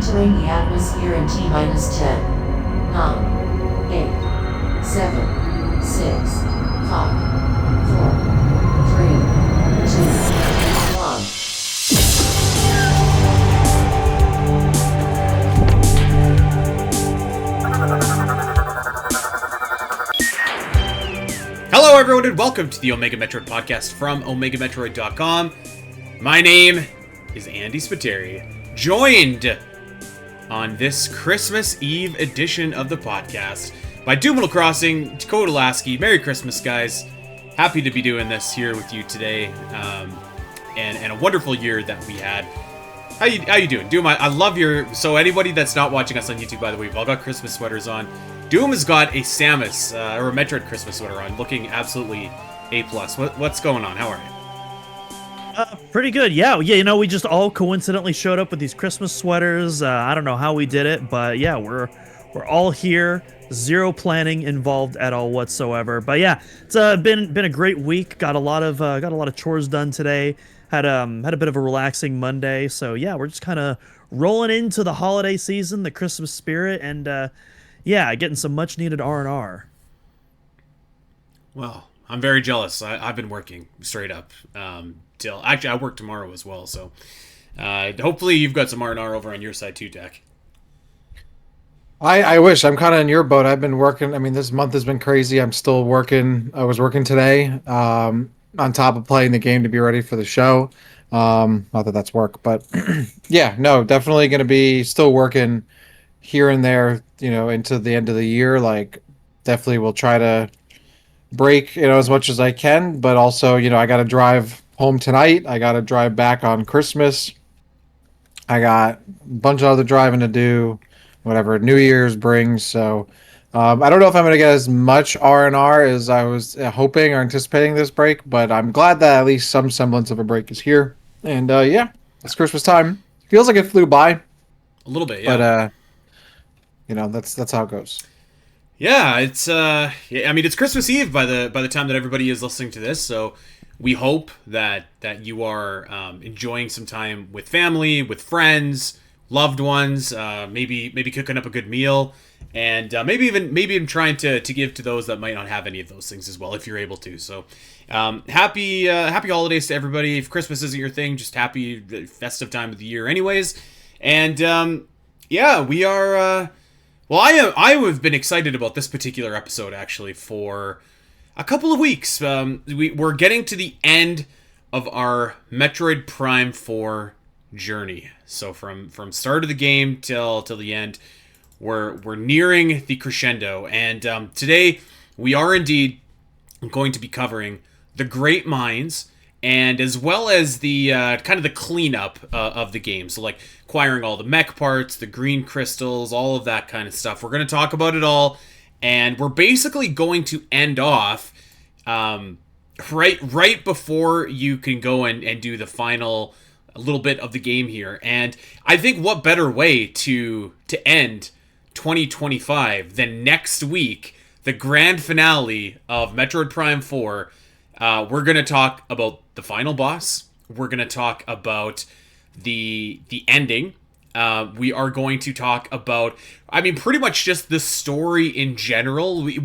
Entering the atmosphere in T-minus 10, 9, 8, 7, 6, 5, 4, 3, 2, 1. Hello everyone and welcome to the Omega Metroid podcast from OmegaMetroid.com. My name is Andy Spiteri, joined on this Christmas Eve edition of the podcast by Doomable Crossing, Dakota Lasky. Merry Christmas, guys. Happy to be doing this here with you today, and a wonderful year that we had. How you doing? Doom, I love your... So anybody that's not watching us on YouTube, by the way, we've all got Christmas sweaters on. Doom has got a Samus, or a Metroid Christmas sweater on, looking absolutely A+. What's going on? How are you? Pretty good, yeah. You know, we just all coincidentally showed up with these Christmas sweaters. I don't know how we did it, but yeah, we're all here. Zero planning involved at all whatsoever. But yeah, it's been a great week. Got a lot of chores done today. Had a bit of a relaxing Monday. So yeah, we're just kind of rolling into the holiday season, the Christmas spirit, and yeah, getting some much needed R&R. Well, I'm very jealous. I've been working straight up. Actually, I work tomorrow as well, so hopefully you've got some R&R over on your side too, Dak. I wish. I'm kind of in your boat. I've been working. I mean, this month has been crazy. I'm still working. I was working today on top of playing the game to be ready for the show. Not that that's work, but yeah, no, definitely going to be still working here and there, into the end of the year. Like, definitely will try to break, as much as I can, but also, I got to drive home tonight. I got to drive back on Christmas. I got a bunch of other driving to do, whatever New Year's brings. So I don't know if I'm going to get as much R&R as I was hoping or anticipating this break, but I'm glad that at least some semblance of a break is here. And yeah, it's Christmas time. Feels like it flew by. A little bit, yeah. But that's how it goes. Yeah, it's I mean, it's Christmas Eve by the time that everybody is listening to this, so we hope that you are enjoying some time with family, with friends, loved ones, maybe cooking up a good meal, and maybe even trying to give to those that might not have any of those things as well, if you're able to. So happy holidays to everybody. If Christmas isn't your thing, just happy festive time of the year anyways. And yeah, we are I have been excited about this particular episode actually for a couple of weeks. We're getting to the end of our Metroid Prime 4 journey. So from start of the game till the end, we're nearing the crescendo. And today we are indeed going to be covering the Great Mines, and as well as the kind of the cleanup of the game. So like acquiring all the mech parts, the green crystals, all of that kind of stuff. We're going to talk about it all, and we're basically going to end off right before you can go and do the final little bit of the game here. And I think what better way to end 2025 than next week, the grand finale of Metroid Prime 4. We're going to talk about the final boss. We're going to talk about the ending. We are going to talk about, pretty much just the story in general. We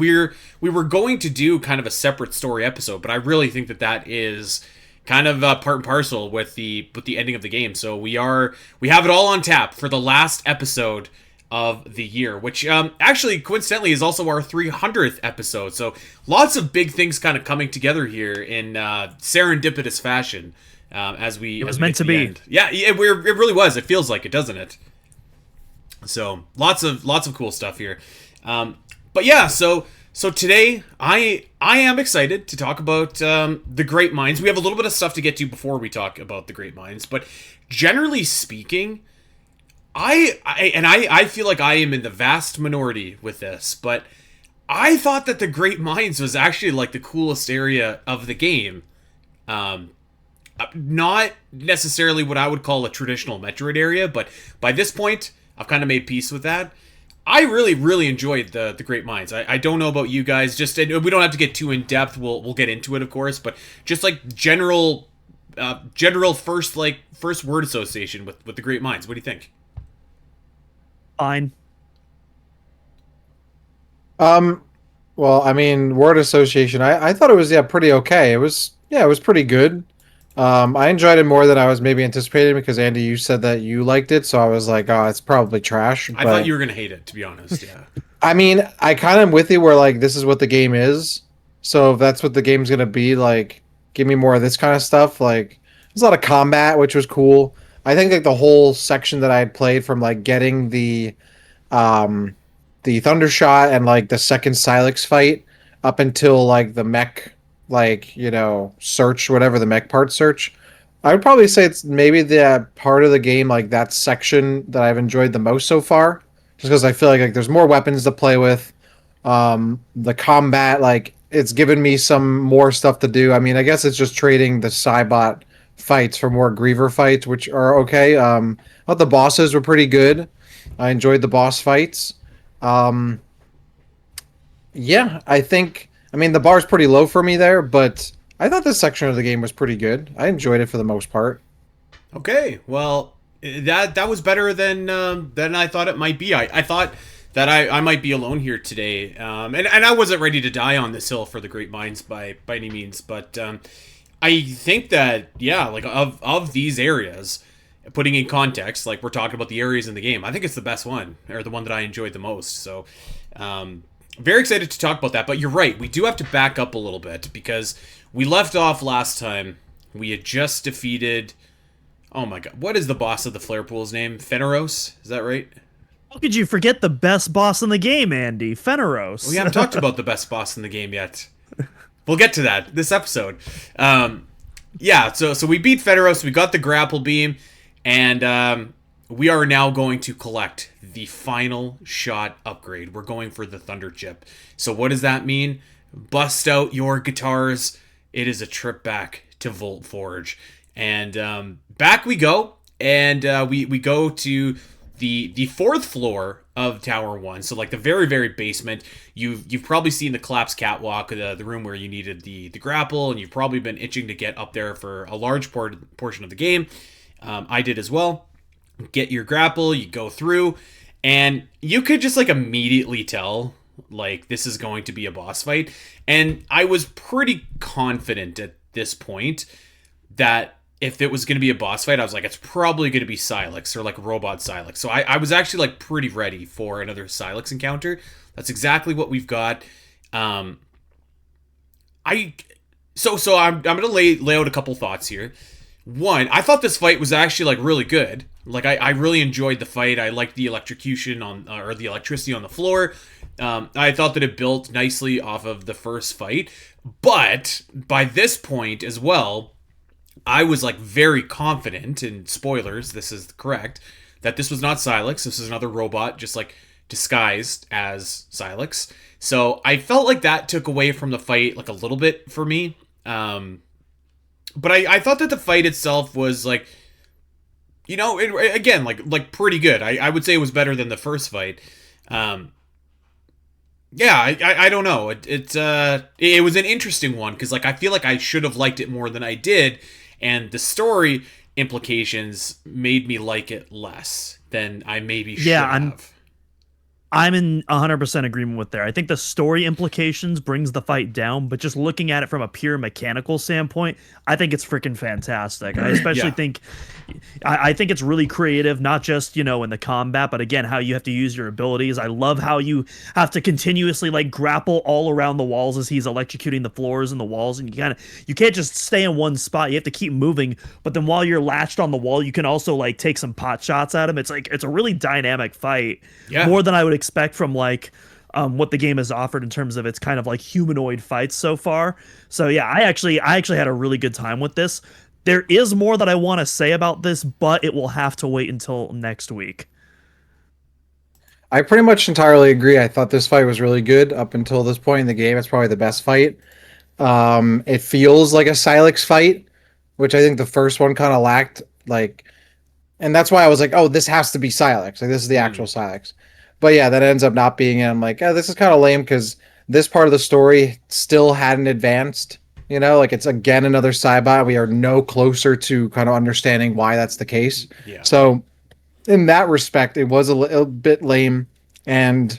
were going to do kind of a separate story episode, but I really think that is kind of part and parcel with the ending of the game. So we have it all on tap for the last episode of the year, which actually coincidentally is also our 300th episode. So lots of big things kind of coming together here in serendipitous fashion. It was meant to be. End. Yeah, it really was. It feels like it, doesn't it? So lots of cool stuff here. But yeah, so today I am excited to talk about the Great Mines. We have a little bit of stuff to get to before we talk about the Great Mines, but generally speaking, I feel like I am in the vast minority with this, but I thought that the Great Mines was actually like the coolest area of the game. Not necessarily what I would call a traditional Metroid area, but by this point, I've kind of made peace with that. I really, really enjoyed the Great Mines. I don't know about you guys. Just we don't have to get too in depth. We'll get into it, of course, but just like general first word association with the Great Mines. What do you think? Fine. Um, well, I mean, word association. I thought it was pretty okay. It was pretty good. I enjoyed it more than I was maybe anticipating because Andy, you said that you liked it, so I was like, oh, it's probably trash. I thought But you were gonna hate it, to be honest. Yeah. I mean, I kind of am with you where like this is what the game is. So if that's what the game's gonna be, like, give me more of this kind of stuff. Like, there's a lot of combat, which was cool. I think like the whole section that I had played from like getting um the thunder shot and like the second Silex fight up until like the mech, like, search, whatever, the mech part search. I would probably say it's maybe the part of the game, like that section, that I've enjoyed the most so far, just because I feel like there's more weapons to play with. The combat, like, it's given me some more stuff to do. I mean, I guess it's just trading the Cybot fights for more Griever fights, which are okay. I thought the bosses were pretty good. I enjoyed the boss fights. Um, yeah, I think. I mean, the bar's pretty low for me there, but I thought this section of the game was pretty good. I enjoyed it for the most part. Okay, well, that was better than I thought it might be. I thought that I might be alone here today, and I wasn't ready to die on this hill for the great minds by any means, but I think that, yeah, like, of these areas, putting in context, like, we're talking about the areas in the game, I think it's the best one, or the one that I enjoyed the most. So very excited to talk about that. But you're right, we do have to back up a little bit, because we left off last time. We had just defeated, oh my god, what is the boss of the flare pool's name? Feneros, is that right? How could you forget the best boss in the game, Andy? Feneros. We haven't talked about the best boss in the game yet. We'll get to that this episode. Yeah, so we beat Feneros, we got the grapple beam, and we are now going to collect the final shot upgrade. We're going for the Thunder Chip. So what does that mean? Bust out your guitars. It is a trip back to Volt Forge. And back we go. And we go to the fourth floor of Tower 1. So, like, the very, very basement. You've probably seen the collapsed catwalk, the room where you needed the grapple, and you've probably been itching to get up there for a large portion of the game. I did as well. Get your grapple, you go through, and you could just, like, immediately tell, like, this is going to be a boss fight. And I was pretty confident at this point that if it was going to be a boss fight, I was like, it's probably going to be Silex, or like Robot Silex. So I was actually, like, pretty ready for another Silex encounter. That's exactly what we've got. So I'm gonna lay out a couple thoughts here. One, I thought this fight was actually, like, really good. Like, I really enjoyed the fight. I liked the electrocution or the electricity on the floor. I thought that it built nicely off of the first fight. But by this point as well, I was, like, very confident, and spoilers, this is correct, that this was not Silex. This is another robot, just, like, disguised as Silex. So I felt like that took away from the fight, like, a little bit for me. But I thought that the fight itself was, like, again, like pretty good. I would say it was better than the first fight. Yeah, I don't know. It was an interesting one, because, like, I feel like I should have liked it more than I did, and the story implications made me like it less than I maybe should have. I'm in 100% agreement with there. I think the story implications brings the fight down, but just looking at it from a pure mechanical standpoint, I think it's freaking fantastic. I especially think I think it's really creative, not just, in the combat, but again, how you have to use your abilities. I love how you have to continuously, like, grapple all around the walls as he's electrocuting the floors and the walls, and you can't just stay in one spot. You have to keep moving, but then while you're latched on the wall, you can also, like, take some pot shots at him. It's like, it's a really dynamic fight. Yeah. More than I would expect from, like, what the game has offered in terms of its kind of, like, humanoid fights so far. So yeah, I actually had a really good time with this. There is more that I want to say about this, but it will have to wait until next week. I pretty much entirely agree. I thought this fight was really good up until this point in the game. It's probably the best fight. It feels like a Silex fight, which I think the first one kind of lacked. Like, and that's why I was like, oh, this has to be Silex. Like, this is the actual Silex. But yeah, that ends up not being it. I'm like, oh, this is kind of lame, because this part of the story still hadn't advanced. Like, it's again another Cybot. We are no closer to kind of understanding why that's the case. Yeah. So in that respect, it was a bit lame. And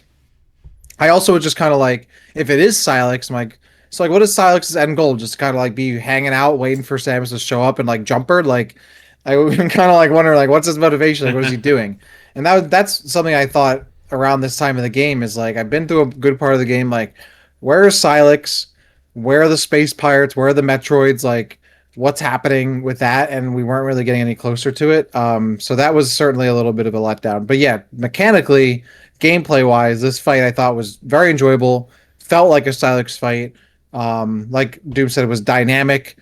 I also was just kind of like, if it is Silex, I'm like, so like, what is Silex's end goal? Just kind of like be hanging out, waiting for Samus to show up and like jump her. Like, I would kind of like wonder, like, what's his motivation? Like, what is he doing? And that's something I thought around this time of the game is like, I've been through a good part of the game. Like, where is Silex? Where are the space pirates? Where are the Metroids? Like, what's happening with that? And we weren't really getting any closer to it. So that was certainly a little bit of a letdown. But yeah, mechanically, gameplay wise, this fight I thought was very enjoyable. Felt like a Silex fight. Like Doom said, it was dynamic.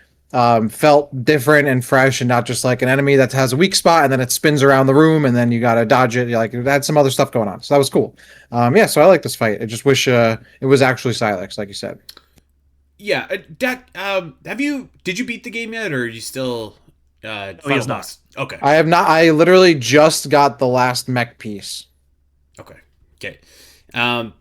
Felt different and fresh, and not just like an enemy that has a weak spot and then it spins around the room and then you gotta dodge it. Like it had some other stuff going on, so that was cool. Yeah, so I like this fight. I just wish it was actually Silex, like you said. Yeah, Dak, did you beat the game yet, or are you still he has final not. boss? Okay, I have not. I literally just got the last mech piece. okay. Um,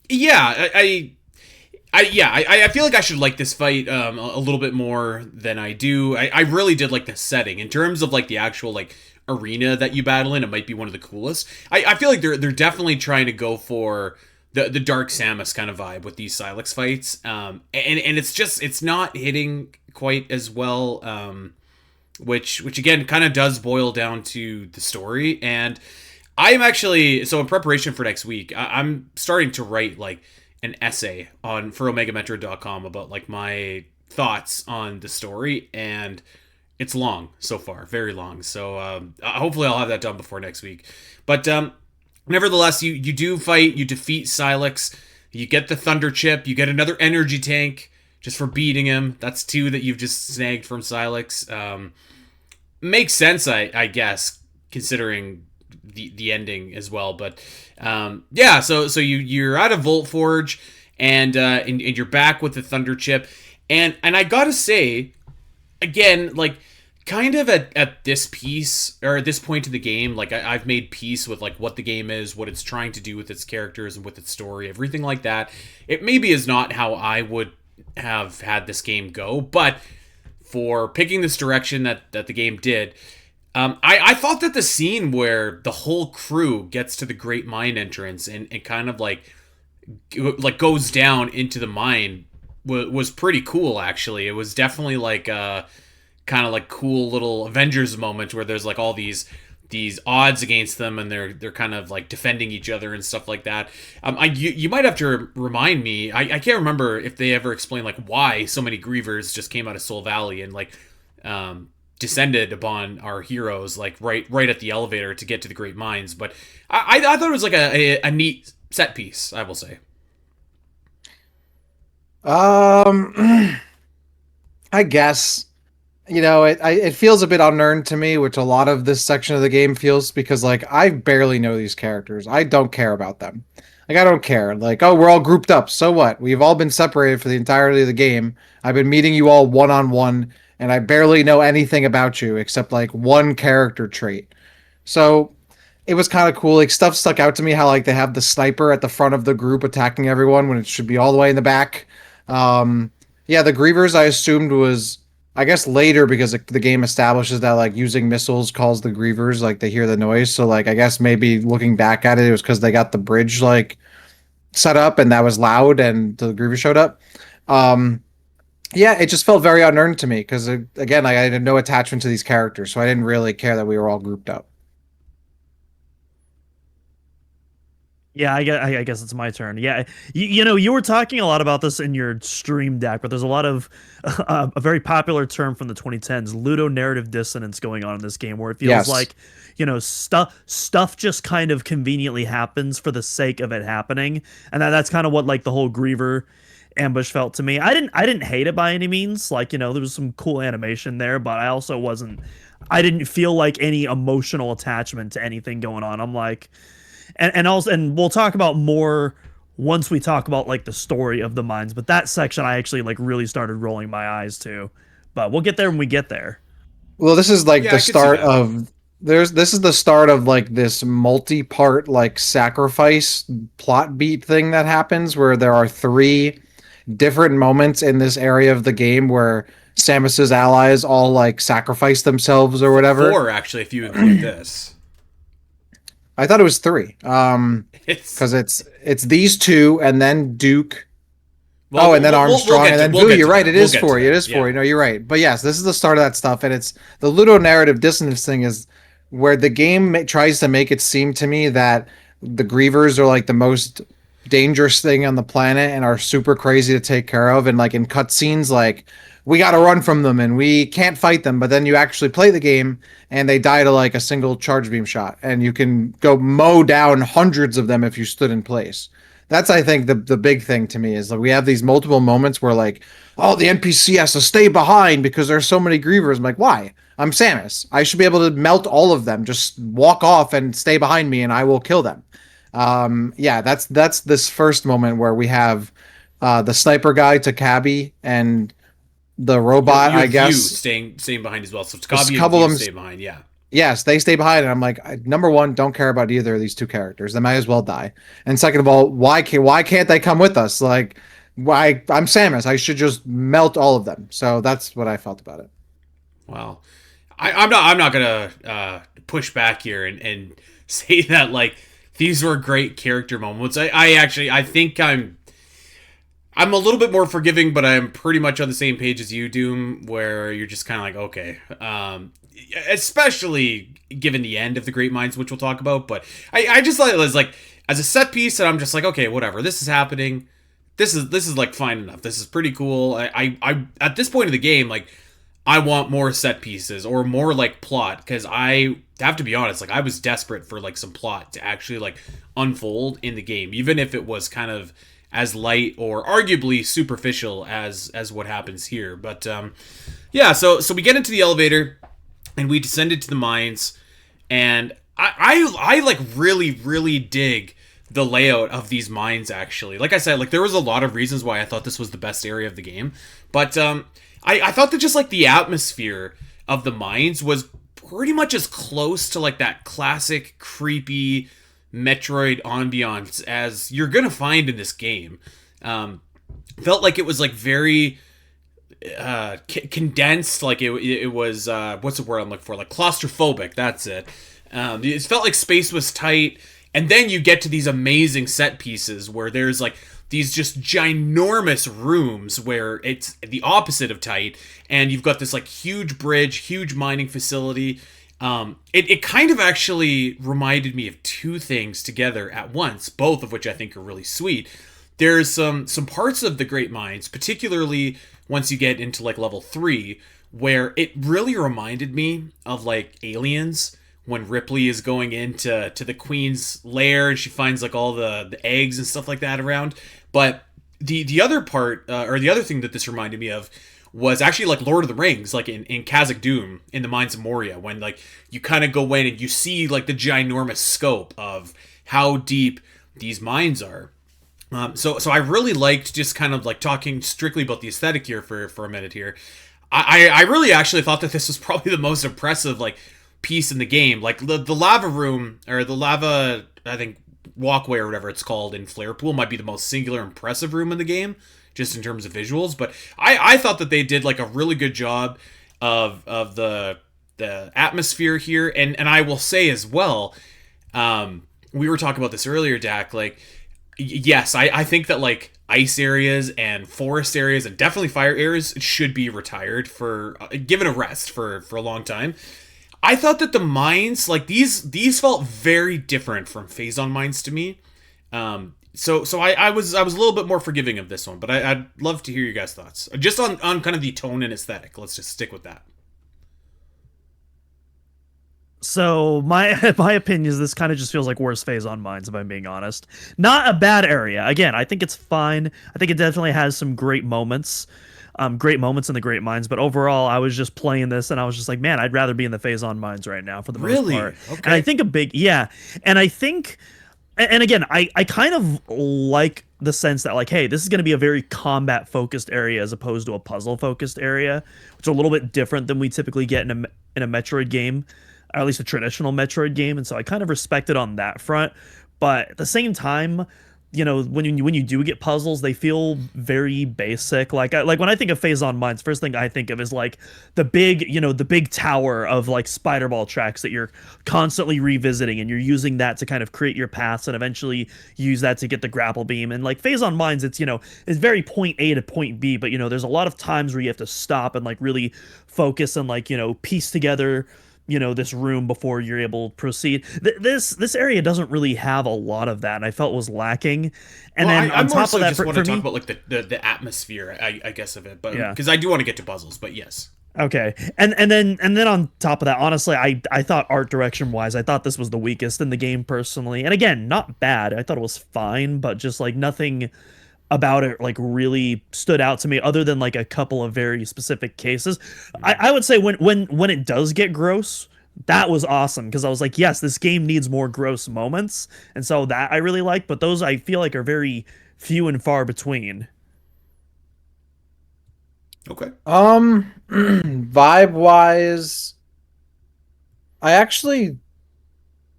yeah, I feel like I should like this fight a little bit more than I do. I really did like the setting in terms of like the actual like arena that you battle in. It might be one of the coolest. I feel like they're definitely trying to go for the Dark Samus kind of vibe with these Silex fights. And it's not hitting quite as well. Which again kind of does boil down to the story. And I am actually, so in preparation for next week, I'm starting to write like an essay on for omegametro.com about like my thoughts on the story, and it's long so far, very long. So hopefully I'll have that done before next week. But nevertheless, you do fight, you defeat Silex, you get the Thunder Chip, you get another energy tank just for beating him. That's two that you've just snagged from Silex. Makes sense, I guess, considering the ending as well. But yeah, so you're out of Volt Forge, and you're back with the Thunder Chip, and I gotta say, again, like kind of at this piece or at this point in the game, like I've made peace with like what the game is, what it's trying to do with its characters and with its story, everything like that. It maybe is not how I would have had this game go, but for picking this direction that the game did, I thought that the scene where the whole crew gets to the Great Mine entrance and kind of like goes down into the mine was pretty cool. Actually, it was definitely like a kind of like cool little Avengers moment where there's like all these odds against them, and they're kind of like defending each other and stuff like that. You might have to remind me. I can't remember if they ever explained like why so many Grievers just came out of Soul Valley and like descended upon our heroes like right at the elevator to get to the Great Mines. But I thought it was like a neat set piece, I will say. I guess, it feels a bit unearned to me, which a lot of this section of the game feels, because like I barely know these characters. I don't care about them. Like I don't care. Like, oh, we're all grouped up. So what? We've all been separated for the entirety of the game. I've been meeting you all one on one, and I barely know anything about you except like one character trait. So it was kind of cool. Like stuff stuck out to me how like they have the sniper at the front of the group attacking everyone when it should be all the way in the back. Yeah, the Grievers I assumed was, I guess, later, because the game establishes that like using missiles calls the Grievers, like they hear the noise. So like I guess maybe looking back at it, it was because they got the bridge like set up and that was loud and the Grievers showed up. Yeah, it just felt very unearned to me because again, I had no attachment to these characters, so I didn't really care that we were all grouped up. Yeah, I guess it's my turn. Yeah, you were talking a lot about this in your stream deck, but there's a lot of a very popular term from the 2010s, ludonarrative dissonance, going on in this game, where it feels Yes. like, stuff just kind of conveniently happens for the sake of it happening, and that's kind of what like the whole Griever ambush felt to me. I didn't hate it by any means. Like, there was some cool animation there, but I also wasn't. I didn't feel like any emotional attachment to anything going on. I'm like. And we'll talk about more once we talk about like the story of the mines, but that section I actually like really started rolling my eyes to. But we'll get there when we get there. Well, this is like Yeah, the I could see start that. of this is the start of like this multi-part like sacrifice plot beat thing that happens where there are three different moments in this area of the game where Samus's allies all like sacrifice themselves or whatever. Four, actually, if you include this. I thought it was three. It's Because it's these two, and then Duke. well, Oh, and then Armstrong, and then we'll Vu. get You're to right. that. It We'll is get to four. It that. is Yeah. four. You know, you're right. But yes, this is the start of that stuff, and it's the ludonarrative dissonance thing is where the game tries to make it seem to me that the Grievers are like the most dangerous thing on the planet and are super crazy to take care of, and like in cutscenes, like we got to run from them and we can't fight them. But then you actually play the game and they die to like a single charge beam shot, and you can go mow down hundreds of them if you stood in place. That's I think the big thing to me is like we have these multiple moments where like, oh, the NPC has to stay behind because there's so many grievers. I'm like, why? I'm Samus. I should be able to melt all of them. Just walk off and stay behind me, and I will kill them. Yeah, that's this first moment where we have the sniper guy Takabi and the robot. You I have you guess staying behind as well. So there's a Takabi and couple you of them. stay behind. Yeah. Yes, they stay behind, and I'm like, number one, don't care about either of these two characters. They might as well die. And second of all, why can't they come with us? Like, why? I'm Samus. I should just melt all of them. So that's what I felt about it. Well, I'm not gonna push back here and say that like these were great character moments. I actually I think I'm a little bit more forgiving, but I'm pretty much on the same page as you, Doom, where you're just kind of like, okay, especially given the end of the Great Minds, which we'll talk about. But I just thought it was like as a set piece, and I'm just like, okay, whatever, this is happening. This is like fine enough. This is pretty cool. I at this point of the game, like I want more set pieces or more like plot because I have to be honest, like I was desperate for like some plot to actually like unfold in the game, even if it was kind of as light or arguably superficial as what happens here. But yeah, so we get into the elevator and we descended to the mines, and I like really dig the layout of these mines. Actually, like I said, like there was a lot of reasons why I thought this was the best area of the game, but I thought that just like the atmosphere of the mines was pretty much as close to like that classic creepy Metroid ambiance as you're gonna find in this game. Felt like it was like very condensed, like it was what's the word I'm looking for, like claustrophobic. That's it. It felt like space was tight, and then you get to these amazing set pieces where there's like these just ginormous rooms where it's the opposite of tight, and you've got this like huge bridge, huge mining facility. It kind of actually reminded me of two things together at once, both of which I think are really sweet. There's some parts of the Great Mines, particularly once you get into like level 3, where it really reminded me of like Aliens, when Ripley is going into the Queen's lair and she finds like all the eggs and stuff like that around. But the other part, or the other thing that this reminded me of, was actually like Lord of the Rings, like in Khazad Dûm, in the Mines of Moria, when like you kind of go in and you see like the ginormous scope of how deep these mines are. So I really liked just kind of like talking strictly about the aesthetic here for a minute here. I really actually thought that this was probably the most impressive like piece in the game. Like the lava room, or the lava, I think, walkway or whatever it's called in Flare Pool might be the most singular impressive room in the game, just in terms of visuals. But I thought that they did like a really good job of the atmosphere here. And I will say as well, we were talking about this earlier, Dak, like yes, I think that like ice areas and forest areas and definitely fire areas should be retired for given a rest for a long time. I thought that the mines, like these felt very different from Phazon mines to me. So I was a little bit more forgiving of this one, but I'd love to hear your guys' thoughts just on kind of the tone and aesthetic. Let's just stick with that. So my opinion is this kind of just feels like worse phase on mines, if I'm being honest. Not a bad area. Again, I think it's fine. I think it definitely has some great moments. Great moments in the Great Mines, but overall, I was just playing this and I was just like, man, I'd rather be in the phase on mines right now for the most part. Okay. And I think and I think, and again, I kind of like the sense that like, hey, this is going to be a very combat focused area as opposed to a puzzle focused area, which is a little bit different than we typically get in a Metroid game, or at least a traditional Metroid game. And so I kind of respect it on that front, but at the same time, when you do get puzzles, they feel very basic. Like when I think of Phase on Mines, first thing I think of is like the big tower of like spider ball tracks that you're constantly revisiting, and you're using that to kind of create your paths and eventually use that to get the grapple beam. And like Phase on Mines, it's very point A to point B, but there's a lot of times where you have to stop and like really focus and like piece together this room before you're able to proceed. This area doesn't really have a lot of that, and I felt was lacking. And Well, then I on more top so of that, just want for to talk me, about like the atmosphere, I guess, of it, but yeah. because I do want to get to puzzles, but yes. Okay. And then on top of that, honestly, I thought art direction wise, I thought this was the weakest in the game personally. And again, not bad. I thought it was fine, but just like nothing about it like really stood out to me other than like a couple of very specific cases. I would say when it does get gross, that was awesome because I was like, yes, this game needs more gross moments. And so that I really like, but those I feel like are very few and far between. Okay. Vibe wise, I actually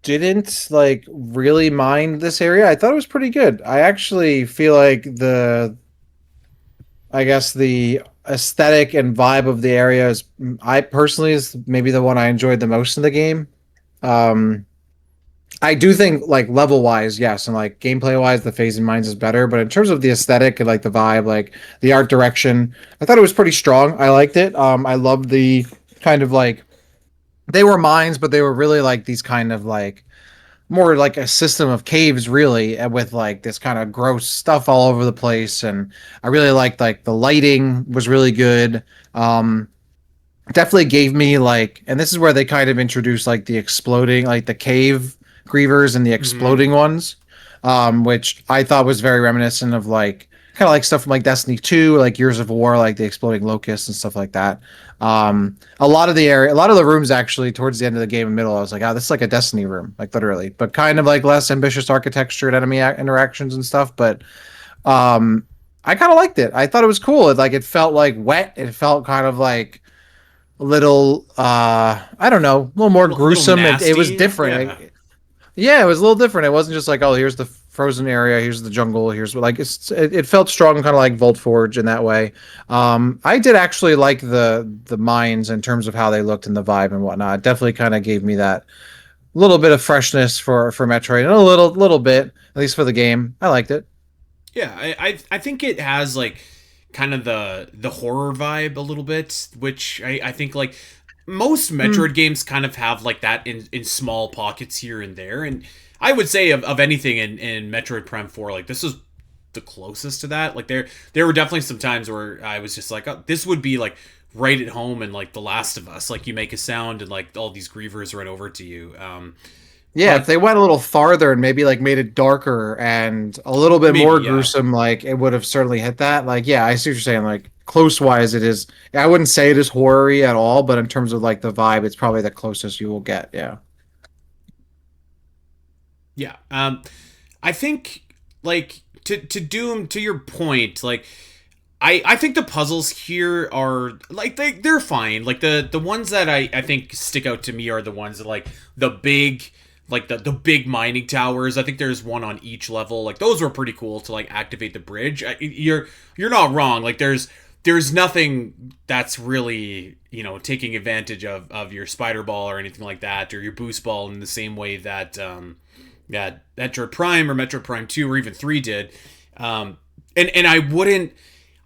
didn't like really mind this area. I thought it was pretty good. I actually feel like I guess the aesthetic and vibe of the area is, I personally, is maybe the one I enjoyed the most in the game. Um, I do think like level wise, yes, and like gameplay wise, the Phase in Minds is better. But in terms of the aesthetic and like the vibe, like the art direction, I thought it was pretty strong. I liked it. I loved the kind of like, they were mines, but they were really like these kind of like more like a system of caves, really, and with like this kind of gross stuff all over the place. And I really liked like the lighting was really good. Definitely gave me like, and this is where they kind of introduced like the exploding, like the cave grievers and the Hmm. exploding ones, which I thought was very reminiscent of like kind of like stuff from like Destiny 2, like Years of War, like the exploding locusts and stuff like that. A lot of the area, a lot of the rooms actually towards the end of the game in the middle, I was like, oh, this is like a Destiny room, like literally, but kind of like less ambitious architecture and enemy interactions and stuff. But um, I kind of liked it. I thought it was cool. It felt like wet. It felt kind of like a little I don't know, a little more Little gruesome. It was nasty. different. Yeah. Yeah, it was a little different. It wasn't just like, oh, here's the frozen area, here's the jungle, here's like it felt strong, kind of like Vault Forge in that way. I did actually like the mines in terms of how they looked and the vibe and whatnot. It definitely kind of gave me that little bit of freshness for Metroid, and a little bit, at least for the game. I liked it. Yeah, I think it has like kind of the horror vibe a little bit, which I think like most Hmm. Metroid games kind of have like that in small pockets here and there. And I would say of anything in Metroid Prime 4, like this is the closest to that. Like there were definitely some times where I was just like, oh, this would be like right at home in like The Last of Us. Like you make a sound and like all these grievers run over to you. Yeah, if But they went a little farther and maybe like made it darker and a little bit maybe, more yeah. gruesome, like it would have certainly hit that. Like, yeah, I see what you're saying. Like close wise, it is. I wouldn't say it is horror-y at all, but in terms of like the vibe, it's probably the closest you will get. Yeah. Yeah. I think like to Doom, to your point, like I think the puzzles here are like they're fine. Like the ones that I think stick out to me are the ones that like the big like the big mining towers. I think there's one on each level. Like those were pretty cool to like activate the bridge. You're not wrong. Like there's nothing that's really taking advantage of your spider ball or anything like that, or your boost ball in the same way that that Metroid Prime or Metroid Prime 2 or even 3 did. And I wouldn't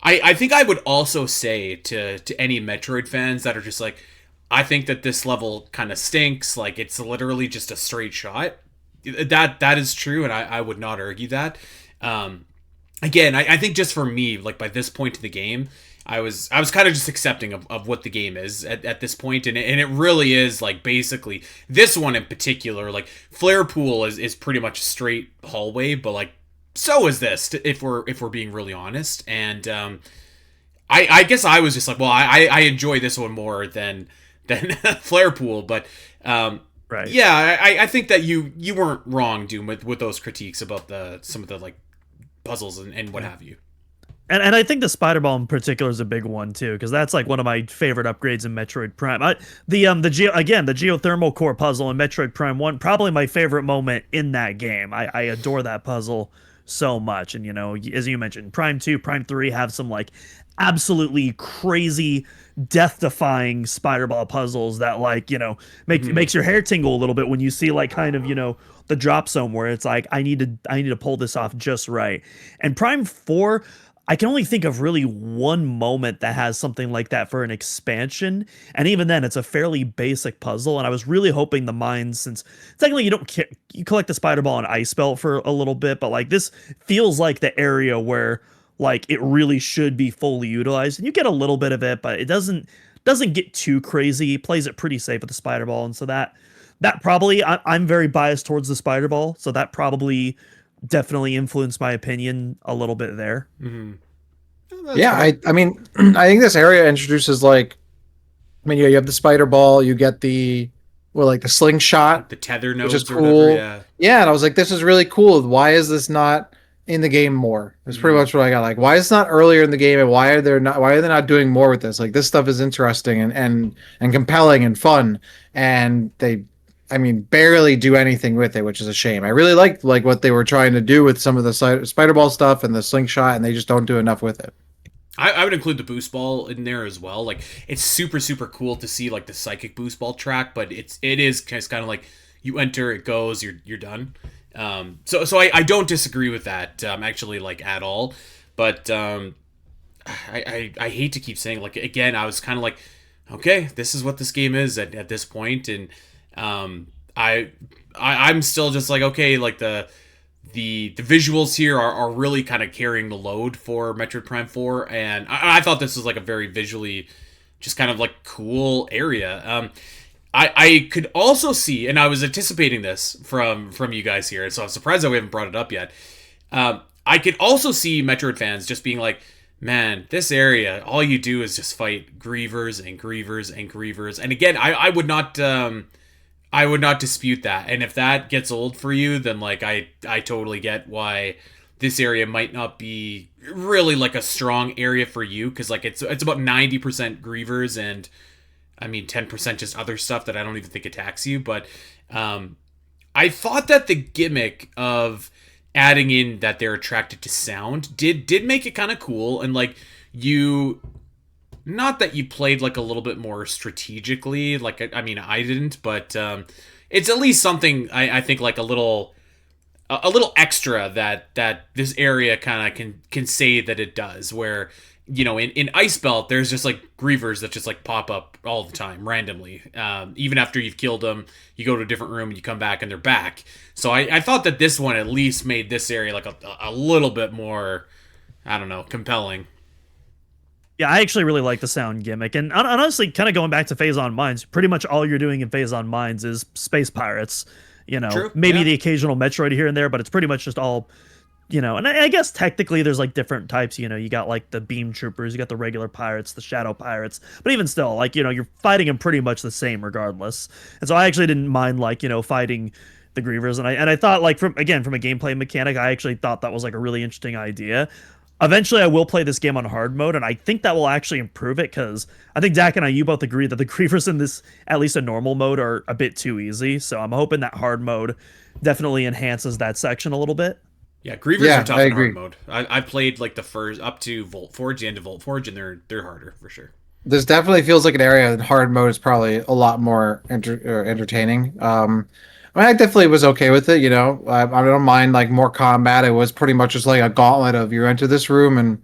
I think I would also say to any Metroid fans that are just like, I think that this level kind of stinks, like it's literally just a straight shot. That is true, and I would not argue that. Um, Again, I think just for me, like by this point in the game, I was kind of just accepting of what the game is at this point, and it really is like basically this one in particular, like Flare Pool is pretty much a straight hallway, but like so is this if we're being really honest. And I guess I was just like, well, I enjoy this one more than Flare Pool, but Right. yeah, I think that you weren't wrong, Doom, with those critiques about the some of the like puzzles and what have you. And I think the spider ball in particular is a big one too, because that's like one of my favorite upgrades in Metroid Prime. The geothermal core puzzle in Metroid Prime 1, probably my favorite moment in that game. I adore that puzzle so much. And as you mentioned, Prime 2, Prime 3 have some like absolutely crazy death-defying spider ball puzzles that like makes your hair tingle a little bit when you see like kind of the drop zone where it's like I need to pull this off just right. And Prime 4, I can only think of really one moment that has something like that for an expansion, and even then, it's a fairly basic puzzle. And I was really hoping the mines, since technically you collect the spider ball and ice belt for a little bit, but like this feels like the area where like it really should be fully utilized, and you get a little bit of it, but it doesn't get too crazy. He plays it pretty safe with the spider ball, and so that probably I'm very biased towards the spider ball, so that probably definitely influenced my opinion a little bit there. Yeah, I mean, I think this area introduces like, I mean, you have the spider ball, you get like the slingshot, The tether which nodes is or cool. whatever, yeah. Yeah, and I was like, this is really cool. Why is this not in the game more? That's pretty much what I got. Like, why is it not earlier in the game, and why are they not doing more with this? Like, this stuff is interesting and compelling and fun, and they, I mean, barely do anything with it, which is a shame. I really liked like what they were trying to do with some of the spider ball stuff and the slingshot, and they just don't do enough with it. I would include the boost ball in there as well. Like, it's super super cool to see like the psychic boost ball track, but it is kind of like you enter, it goes, you're done. So I don't disagree with that actually, like, at all. But I hate to keep saying, like, again, I was kind of like, okay, this is what this game is at this point, and I'm still just like, okay, like the visuals here are really kind of carrying the load for Metroid Prime 4, and I thought this was like a very visually just kind of like cool area. I could also see, and I was anticipating this from you guys here, so I'm surprised that we haven't brought it up yet. I could also see Metroid fans just being like, man, this area, all you do is just fight grievers and grievers and grievers. And again, I would not dispute that. And if that gets old for you, then like I totally get why this area might not be really like a strong area for you, because like it's about 90% grievers and I mean 10% just other stuff that I don't even think attacks you. But I thought that the gimmick of adding in that they're attracted to sound did make it kind of cool, and like you, not that you played like a little bit more strategically, like I mean I didn't, but it's at least something I think like a little extra that this area kind of can say that it does, where in Ice Belt there's just like grievers that just like pop up all the time randomly, even after you've killed them, you go to a different room and you come back and they're back. So I thought that this one at least made this area like a little bit more, I don't know, compelling. Yeah, I actually really like the sound gimmick, and honestly, kind of going back to Phase on Mines, pretty much all you're doing in Phase on Mines is space pirates. True, Maybe yeah. the occasional Metroid here and there, but it's pretty much just all, And I guess technically there's like different types. You got like the beam troopers, you got the regular pirates, the shadow pirates, but even still, like you're fighting them pretty much the same regardless. And so I actually didn't mind like fighting the grievers, and I thought like from a gameplay mechanic, I actually thought that was like a really interesting idea. Eventually, I will play this game on hard mode, and I think that will actually improve it, because I think Dak and you both agree that the grievers in this, at least a normal mode, are a bit too easy. So I'm hoping that hard mode definitely enhances that section a little bit. Yeah, grievers Yeah, are tough I in agree. hard mode. I played like the first up to Volt Forge, the end of Volt Forge, and they're harder for sure. This definitely feels like an area that hard mode is probably a lot more entertaining. I mean, I definitely was okay with it. I don't mind like more combat. It was pretty much just like a gauntlet of you enter this room and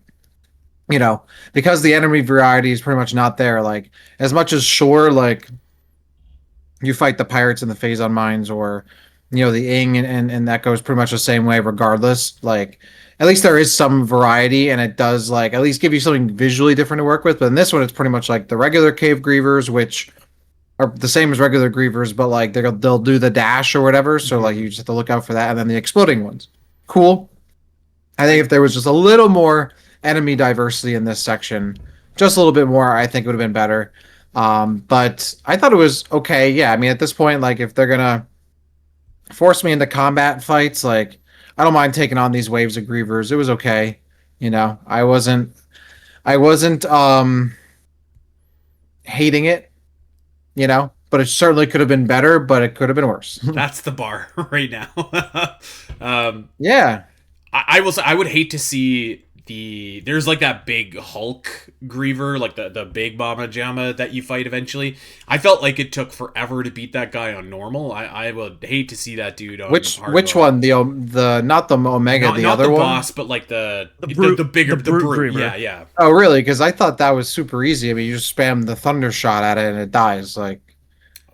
because the enemy variety is pretty much not there. Like as much as sure, like you fight the pirates in the phase on mines, or the ing, and that goes pretty much the same way regardless. Like at least there is some variety, and it does like at least give you something visually different to work with. But in this one, it's pretty much like the regular cave grievers, which are the same as regular grievers, but like they'll do the dash or whatever. So like you just have to look out for that, and then the exploding ones. Cool. I think if there was just a little more enemy diversity in this section, just a little bit more, I think it would have been better. But I thought it was okay. Yeah, I mean at this point, like if they're gonna force me into combat fights, like I don't mind taking on these waves of grievers. It was okay. I wasn't hating it, but it certainly could have been better, but it could have been worse. That's the bar right now. Yeah. I will say I would hate to see there's like that big Hulk Griever, like the big Mama Jamma that you fight eventually. I felt like it took forever to beat that guy on normal. I would hate to see that dude on Which hard mode. one? The not the Omega, the not other the one. boss, but like the bigger the brute brute. Griever. Yeah. Oh, really? Because I thought that was super easy. I mean, you just spam the thunder shot at it and it dies. Like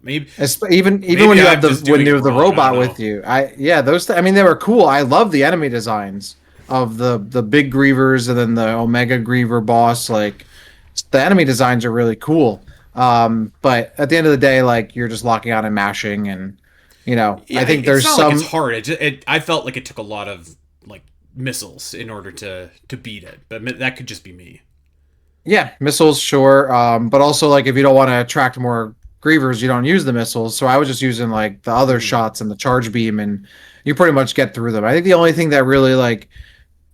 Maybe even maybe when you I'm have just when doing you it have the wrong, I robot don't with know. you. I mean, they were cool. I love the enemy designs of the big Grievers and then the Omega Griever boss. Like the enemy designs are really cool. But at the end of the day, like you're just locking on and mashing, and Yeah, I think it's there's not some. like it's hard. I felt like it took a lot of like missiles in order to beat it, but that could just be me. Yeah, missiles, sure. But also like if you don't want to attract more grievers, you don't use the missiles. So I was just using like the other shots and the charge beam, and you pretty much get through them. I think the only thing that really like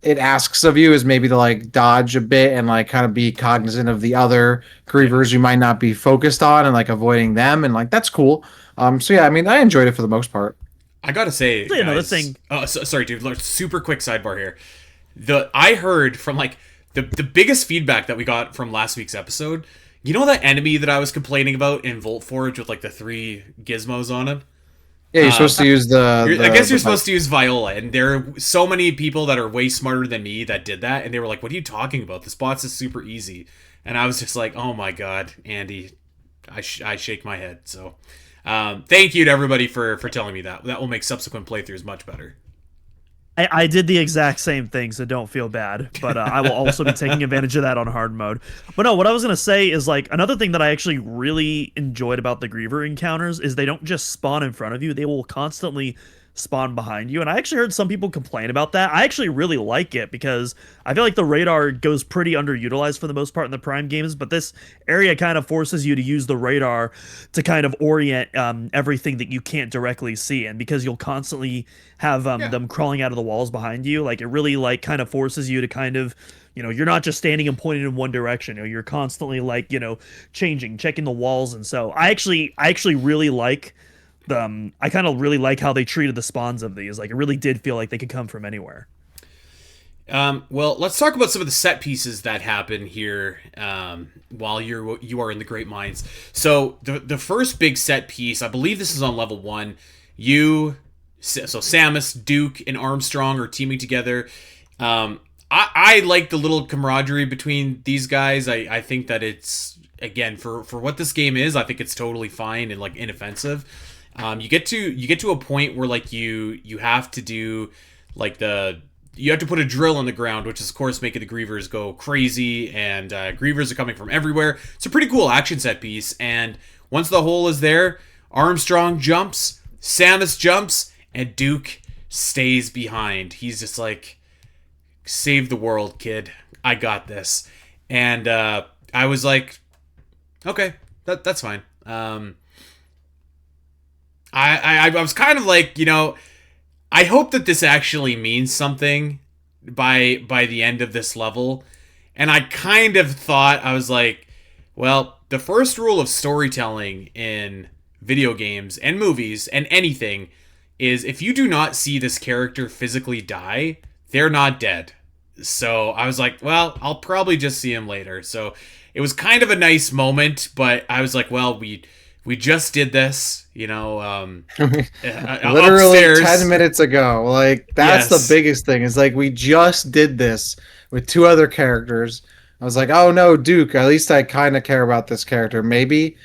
it asks of you is maybe to like dodge a bit and like kind of be cognizant of the other grievers you might not be focused on and like avoiding them, and like that's cool. So yeah, I mean I enjoyed it for the most part. I gotta say, Say another guys, thing. sorry, dude. Super quick sidebar here. I heard from like the biggest feedback that we got from last week's episode. You know that enemy that I was complaining about in Volt Forge with like the 3 gizmos on it? Yeah, you're supposed to use I guess you're supposed to use Viola, and there are so many people that are way smarter than me that did that, and they were like, "What are you talking about? This boss is super easy." And I was just like, "Oh my god, Andy," I shake my head. So, thank you to everybody for telling me that. That will make subsequent playthroughs much better. I did the exact same thing, so don't feel bad. But I will also be taking advantage of that on hard mode. But no, what I was going to say is, like, another thing that I actually really enjoyed about the Griever encounters is they don't just spawn in front of you. They will constantly spawn behind you. And I actually heard some people complain about that. I actually really like it because I feel like the radar goes pretty underutilized for the most part in the Prime games, but this area kind of forces you to use the radar to kind of orient everything that you can't directly see. And because you'll constantly have them crawling out of the walls behind you, like it really like kind of forces you to kind of you're not just standing and pointing in one direction. You're constantly like changing, checking the walls. And so I actually really like I kind of really like how they treated the spawns of these. Like it really did feel like they could come from anywhere. Well, let's talk about some of the set pieces that happen here while you are in the Great Mines. So the first big set piece, I believe this is on level 1. So Samus, Duke, and Armstrong are teaming together. I like the little camaraderie between these guys. I think that it's, again, for what this game is, I think it's totally fine and like inoffensive. You get to a point where like you have to do like you have to put a drill in the ground, which is of course making the Grievers go crazy, and Grievers are coming from everywhere. It's a pretty cool action set piece, and once the hole is there, Armstrong jumps, Samus jumps, and Duke stays behind. He's just like, save the world, kid. I got this. And I was like, okay, that's fine. I was kind of like, I hope that this actually means something by the end of this level. And I kind of thought, I was like, well, the first rule of storytelling in video games and movies and anything is if you do not see this character physically die, they're not dead. So I was like, well, I'll probably just see him later. So it was kind of a nice moment, but I was like, well, we just did this, Literally upstairs. 10 minutes ago. Like that's Yes. the biggest thing. Is like we just did this with 2 other characters. I was like, oh no, Duke, at least I kind of care about this character. Maybe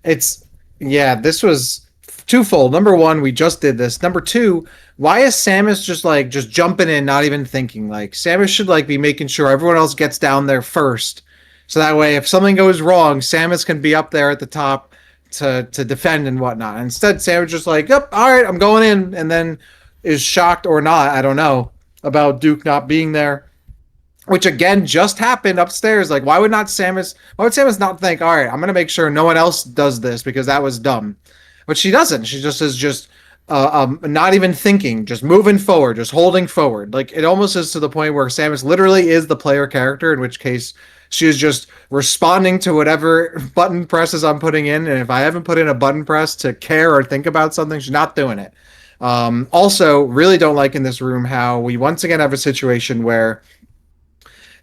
this was twofold. Number 1, we just did this. Number 2, why is Samus just jumping in, not even thinking? Like Samus should like be making sure everyone else gets down there first. So that way if something goes wrong, Samus can be up there at the top to defend and whatnot. Instead, Samus just like, yep, all right, I'm going in, and then is shocked or not, I don't know, about Duke not being there. Which again just happened upstairs. Like, why would Samus not think, all right, I'm gonna make sure no one else does this because that was dumb. But she doesn't. She just is not even thinking, just moving forward, just holding forward. Like it almost is to the point where Samus literally is the player character, in which case she is just responding to whatever button presses I'm putting in. And if I haven't put in a button press to care or think about something, she's not doing it. Also, really don't like in this room how we once again have a situation where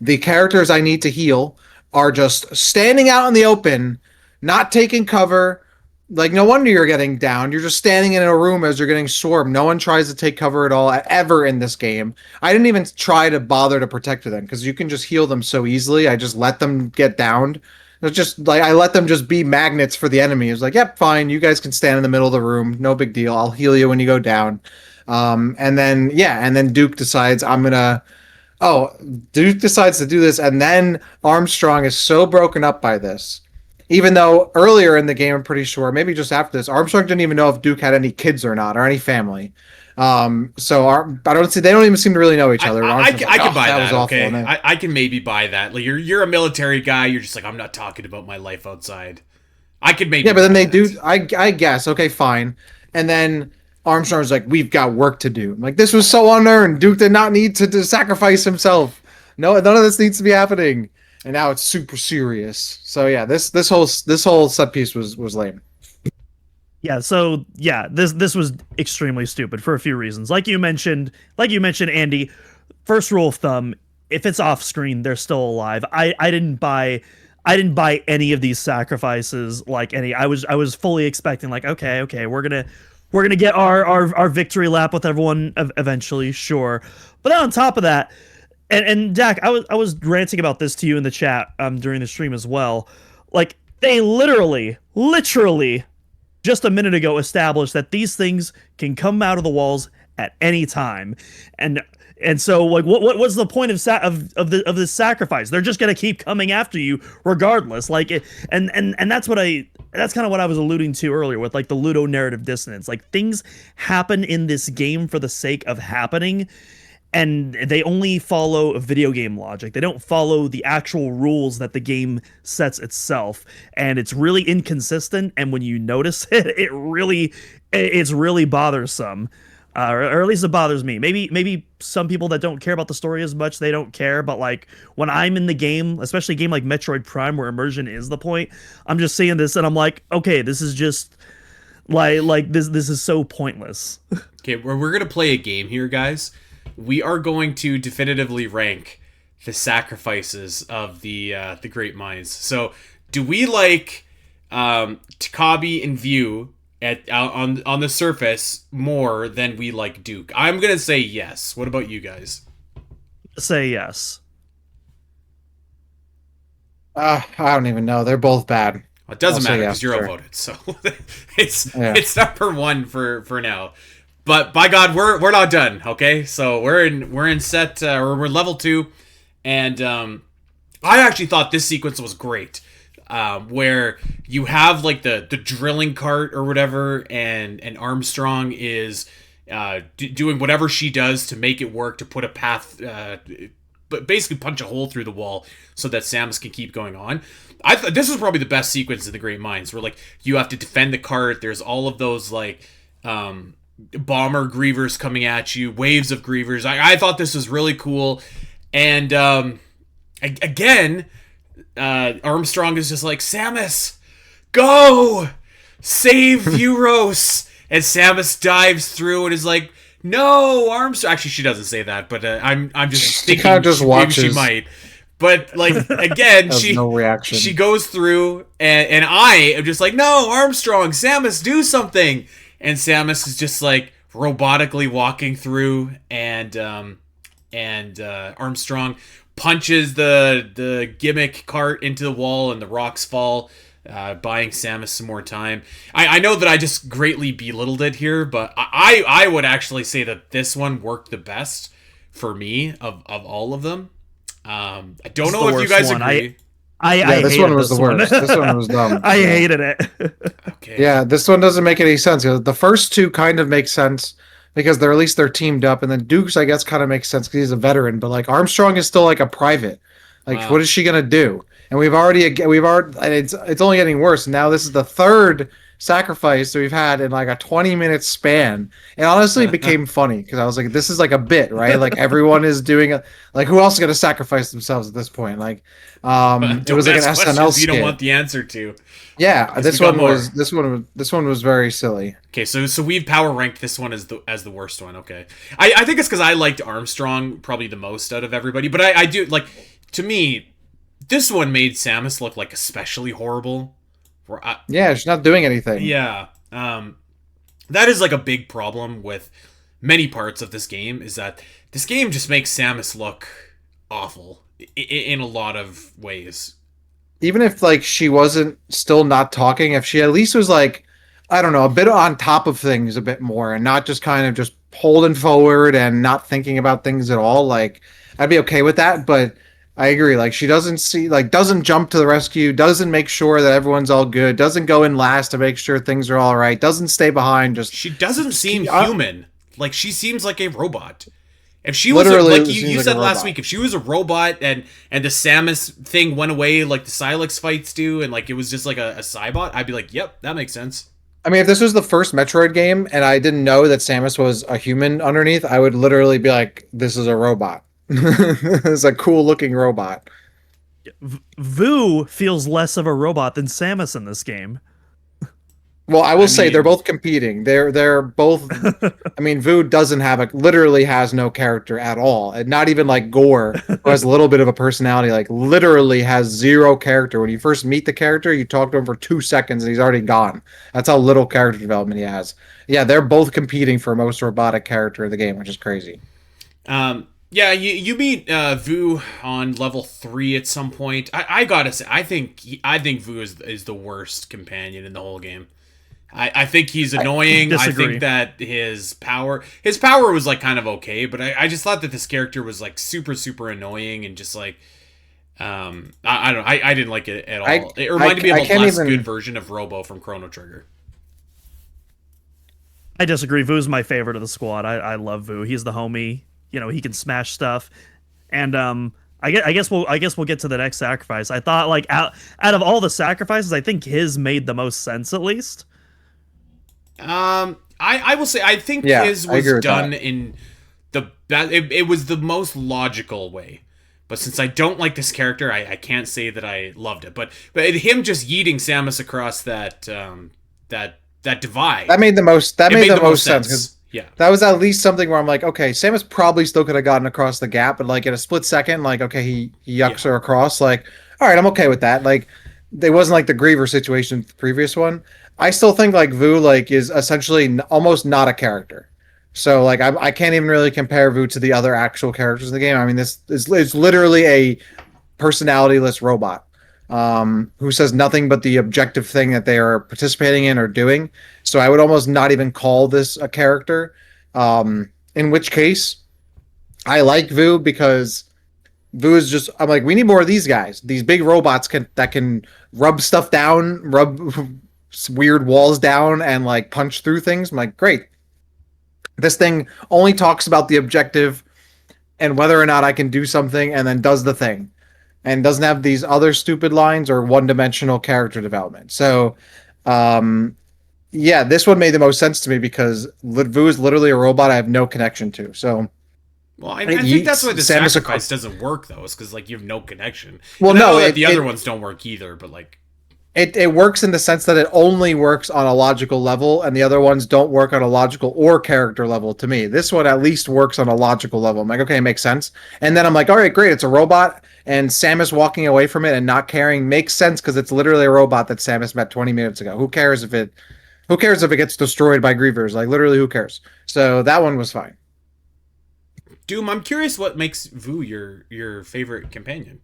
the characters I need to heal are just standing out in the open, not taking cover. Like, no wonder you're getting down. You're just standing in a room as you're getting swarmed. No one tries to take cover at all, ever in this game. I didn't even try to bother to protect them because you can just heal them so easily. I just let them get downed. It's just like I let them just be magnets for the enemy. It's like, yep, fine. You guys can stand in the middle of the room. No big deal. I'll heal you when you go down. And then Duke decides I'm gonna. Oh, Duke decides to do this, and then Armstrong is so broken up by this. Even though earlier in the game, I'm pretty sure, maybe just after this, Armstrong didn't even know if Duke had any kids or not, or any family. I don't see. They don't even seem to really know each other. I can buy that. Okay, awful, I can maybe buy that. Like you're a military guy. You're just like, I'm not talking about my life outside. I could maybe. Yeah, but then they that. do. I guess. Okay, fine. And then Armstrong's like, we've got work to do. Like, this was so unearned. Duke did not need to sacrifice himself. No, none of this needs to be happening. And now it's super serious. So yeah, this whole set piece was lame. Yeah, so yeah, this was extremely stupid for a few reasons. Like you mentioned, Andy, first rule of thumb, if it's off screen, they're still alive. I didn't buy any of these sacrifices like any. I was fully expecting like, okay, we're gonna get our victory lap with everyone eventually, sure. But then on top of that, and Dak, I was ranting about this to you in the chat during the stream as well. Like, they literally just a minute ago established that these things can come out of the walls at any time, and so like what's the point of this sacrifice? They're just gonna keep coming after you regardless. Like it, and that's kind of what I was alluding to earlier with like the Ludo narrative dissonance. Like, things happen in this game for the sake of happening, and they only follow video game logic. They don't follow the actual rules that the game sets itself, and it's really inconsistent. And when you notice it, it's really bothersome, or at least it bothers me. Maybe some people that don't care about the story as much, they don't care. But like, when I'm in the game, especially a game like Metroid Prime where immersion is the point, I'm just seeing this and I'm like, okay, this is just like this is so pointless. Okay, we're gonna play a game here, guys. We are going to definitively rank the sacrifices of the great minds. So, do we like Takabi and View on the surface more than we like Duke? I'm gonna say yes. What about you guys? Say yes. I don't even know. They're both bad. Well, it doesn't matter yes, because you're sure. outvoted, so it's number one for now. But by God, we're not done. Okay, so we're in set or we're level 2, and I actually thought this sequence was great, where you have like the drilling cart or whatever, and Armstrong is doing whatever she does to make it work, to put a path, but basically punch a hole through the wall so that Samus can keep going on. I thought this was probably the best sequence of the Great Minds, where like you have to defend the cart. There's all of those like bomber grievers coming at you, waves of grievers. I thought this was really cool, and again, Armstrong is just like, Samus, go save Euros, and Samus dives through and is like, no, Armstrong. Actually, she doesn't say that, but I'm just thinking kind of just maybe she watches. might. But like again, No reaction. she goes through, and I am just like, no, Armstrong, Samus, do something. And Samus is just like robotically walking through, and Armstrong punches the gimmick cart into the wall, and the rocks fall, buying Samus some more time. I know that I just greatly belittled it here, but I would actually say that this one worked the best for me of all of them. I don't know if you guys agree. This one was the worst. This one was dumb. I hated it. Okay. Yeah, this one doesn't make any sense. The first two kind of make sense because they're teamed up, and then Duke's, I guess, kind of makes sense because he's a veteran. But like, Armstrong is still like a private. Like, Wow. What is she gonna do? And we've already, and it's only getting worse. Now this is the third sacrifice that we've had in like a 20-minute span. It honestly became funny because I was like, this is like a bit, right? Like everyone is doing a like who else is gonna sacrifice themselves at this point? Like it Don't was like an ask SNL questions you don't skit. want the answer to. Yeah, 'Cause we got more. this one was very silly. Okay, so we've power ranked this one as the worst one. Okay, I think it's because I liked Armstrong probably the most out of everybody, but I do like, to me, this one made Samus look like especially horrible. Where Yeah, she's not doing anything. yeah, that is like a big problem with many parts of this game, is that this game just makes Samus look awful in a lot of ways. Even if like she wasn't still not talking, if she at least was like, I don't know, a bit on top of things a bit more and not just kind of just holding forward and not thinking about things at all, like I'd be okay with that. But I agree, like she doesn't see, like doesn't jump to the rescue, doesn't make sure that everyone's all good, doesn't go in last to make sure things are all right, doesn't stay behind, She doesn't seem keep- human. Like, she seems like a robot. If she was Literally like seems you like said a last robot. week, if she was a robot and the Samus thing went away like the Silex fights do, and like it was just like a Cybot, I'd be like, yep, that makes sense. I mean, if this was the first Metroid game and I didn't know that Samus was a human underneath, I would literally be like, this is a robot. It's a cool looking robot. Vu feels less of a robot than Samus in this game. Well, I will say mean- they're both competing. They're both. I mean, Vu doesn't have literally has no character at all, and not even like Gore, who has a little bit of a personality. Like literally has zero character. When you first meet the character, you talk to him for 2 seconds, and he's already gone. That's how little character development he has. Yeah, they're both competing for most robotic character in the game, which is crazy. Yeah, you meet Vu on level 3 at some point. I gotta say, I think Vu is the worst companion in the whole game. I think he's annoying. I disagree. think that his power was like kind of okay, but I just thought that this character was like super super annoying and just like I don't know, I didn't like it at all. It reminded me of I a can't less even- good version of Robo from Chrono Trigger. I disagree. Vu's my favorite of the squad. I love Vu. He's the homie. You know, he can smash stuff. And I guess we'll get to the next sacrifice. I thought like out of all the sacrifices, I think his made the most sense at least. I will say I think Yeah, his I was agree with done that. in it was the most logical way. But since I don't like this character, I can't say that I loved it. But him just yeeting Samus across that divide. That made the most. That it made the most sense. 'Cause Yeah. that was at least something where I'm like, okay, Samus probably still could have gotten across the gap, but like in a split second, like okay, he yucks her across. Like, all right, I'm okay with that. Like, it wasn't like the Griever situation, the previous one. I still think like Vu like is essentially almost not a character. So like I can't even really compare Vu to the other actual characters in the game. I mean, this is it's literally a personalityless robot who says nothing but the objective thing that they are participating in or doing. So I would almost not even call this a character. In which case, I like Vu because Vu is just. I'm like, we need more of these guys. These big robots that can rub stuff down, rub weird walls down, and like punch through things. I'm like, great. This thing only talks about the objective and whether or not I can do something, and then does the thing, and doesn't have these other stupid lines or one-dimensional character development. So, yeah, this one made the most sense to me because Vu is literally a robot I have no connection to. So, Well, I It think that's why the Samus sacrifice doesn't work though, is because like you have no connection. Well, And I no, know that it- the other it- ones don't work either, but like it works in the sense that it only works on a logical level, and the other ones don't work on a logical or character level to me. This one at least works on a logical level. I'm like, okay, it makes sense. And then I'm like, all right, great, it's a robot, and Samus walking away from it and not caring makes sense because it's literally a robot that Samus met 20 minutes ago. Who cares if it gets destroyed by Grievers? Like literally, who cares? So that one was fine. Doom, I'm curious what makes Vu your favorite companion.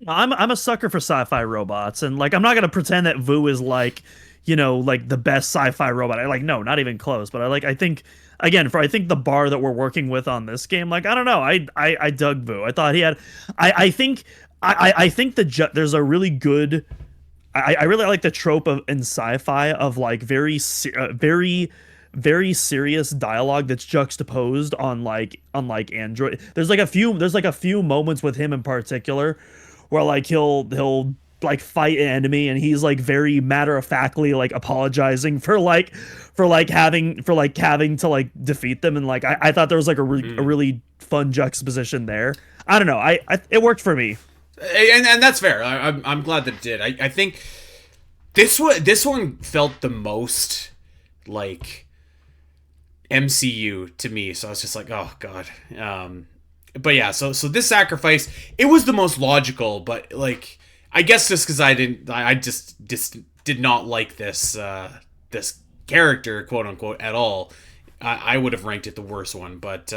I'm a sucker for sci-fi robots, and like I'm not gonna pretend that Vu is like, you know, like the best sci-fi robot. I like no, not even close. But I think again I think the bar that we're working with on this game, like I don't know, I dug Vu. I thought he had, I think there's a really good. I really like the trope of in sci-fi of like very serious dialogue that's juxtaposed on like Android. There's like a few moments with him in particular where like he'll like fight an enemy, and he's like very matter of factly like apologizing for having to like defeat them, and like I thought there was like a really fun juxtaposition there. I don't know, I it worked for me. And that's fair. I'm glad that it did. I think this one felt the most like MCU to me, so I was just like, oh god. But yeah, so this sacrifice, it was the most logical, but like I guess just because I just did not like this character, quote unquote, at all. I would have ranked it the worst one, but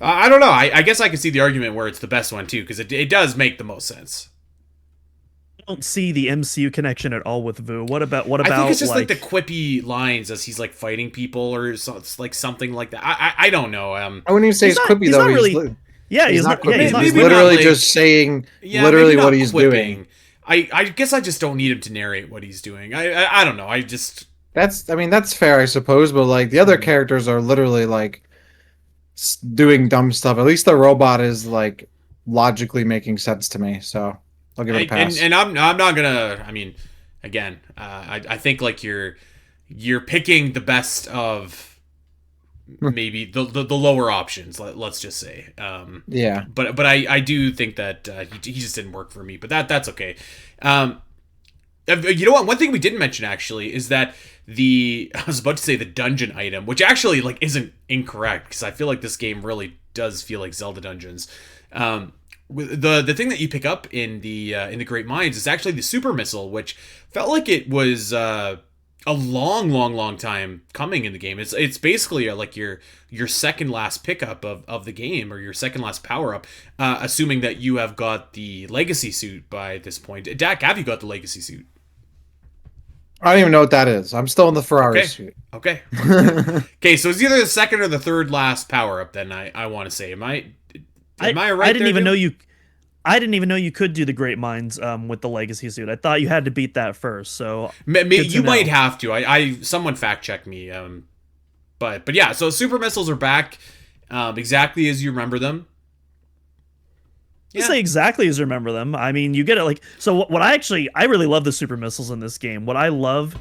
I don't know. I guess I could see the argument where it's the best one too, because it does make the most sense. I don't see the MCU connection at all with Vu. What about I think it's just like the quippy lines as he's like fighting people or like something like that. I don't know. I wouldn't even say it's quippy he's though. not really. Yeah, he's not quippy. Yeah, he's not He's maybe literally not, like, just saying Yeah, literally maybe what not he's quipping. doing. I guess I just don't need him to narrate what he's doing. I don't know. That's fair, I suppose, but like the other characters are literally like doing dumb stuff. At least the robot is like logically making sense to me, so I'll give it a pass. And I'm not gonna. I mean, again, I think like you're picking the best of maybe the lower options. Let's just say. Yeah. But I do think that he just didn't work for me. But that's okay. You know what? One thing we didn't mention actually is that I was about to say the dungeon item, which actually like isn't incorrect, because I feel like this game really does feel like Zelda dungeons. The thing that you pick up in the Great Mines is actually the super missile, which felt like it was a long time coming in the game. It's basically like your second last pickup of the game, or your second last power up, assuming that you have got the legacy suit by this point. Dak, have you got the legacy suit? I don't even know what that is. I'm still in the Ferrari Okay. suit. Okay. Okay, so it's either the second or the third last power up. Then I want to say, am I right? I didn't there, even dude? know you. I didn't even know you could do the Great Minds with the Legacy suit. I thought you had to beat that first. So good to You might know. have to. Someone fact check me. But yeah. So super missiles are back, exactly as you remember them. You say exactly as you remember them. I mean, you get it like so. What I really love the super missiles in this game. What I love,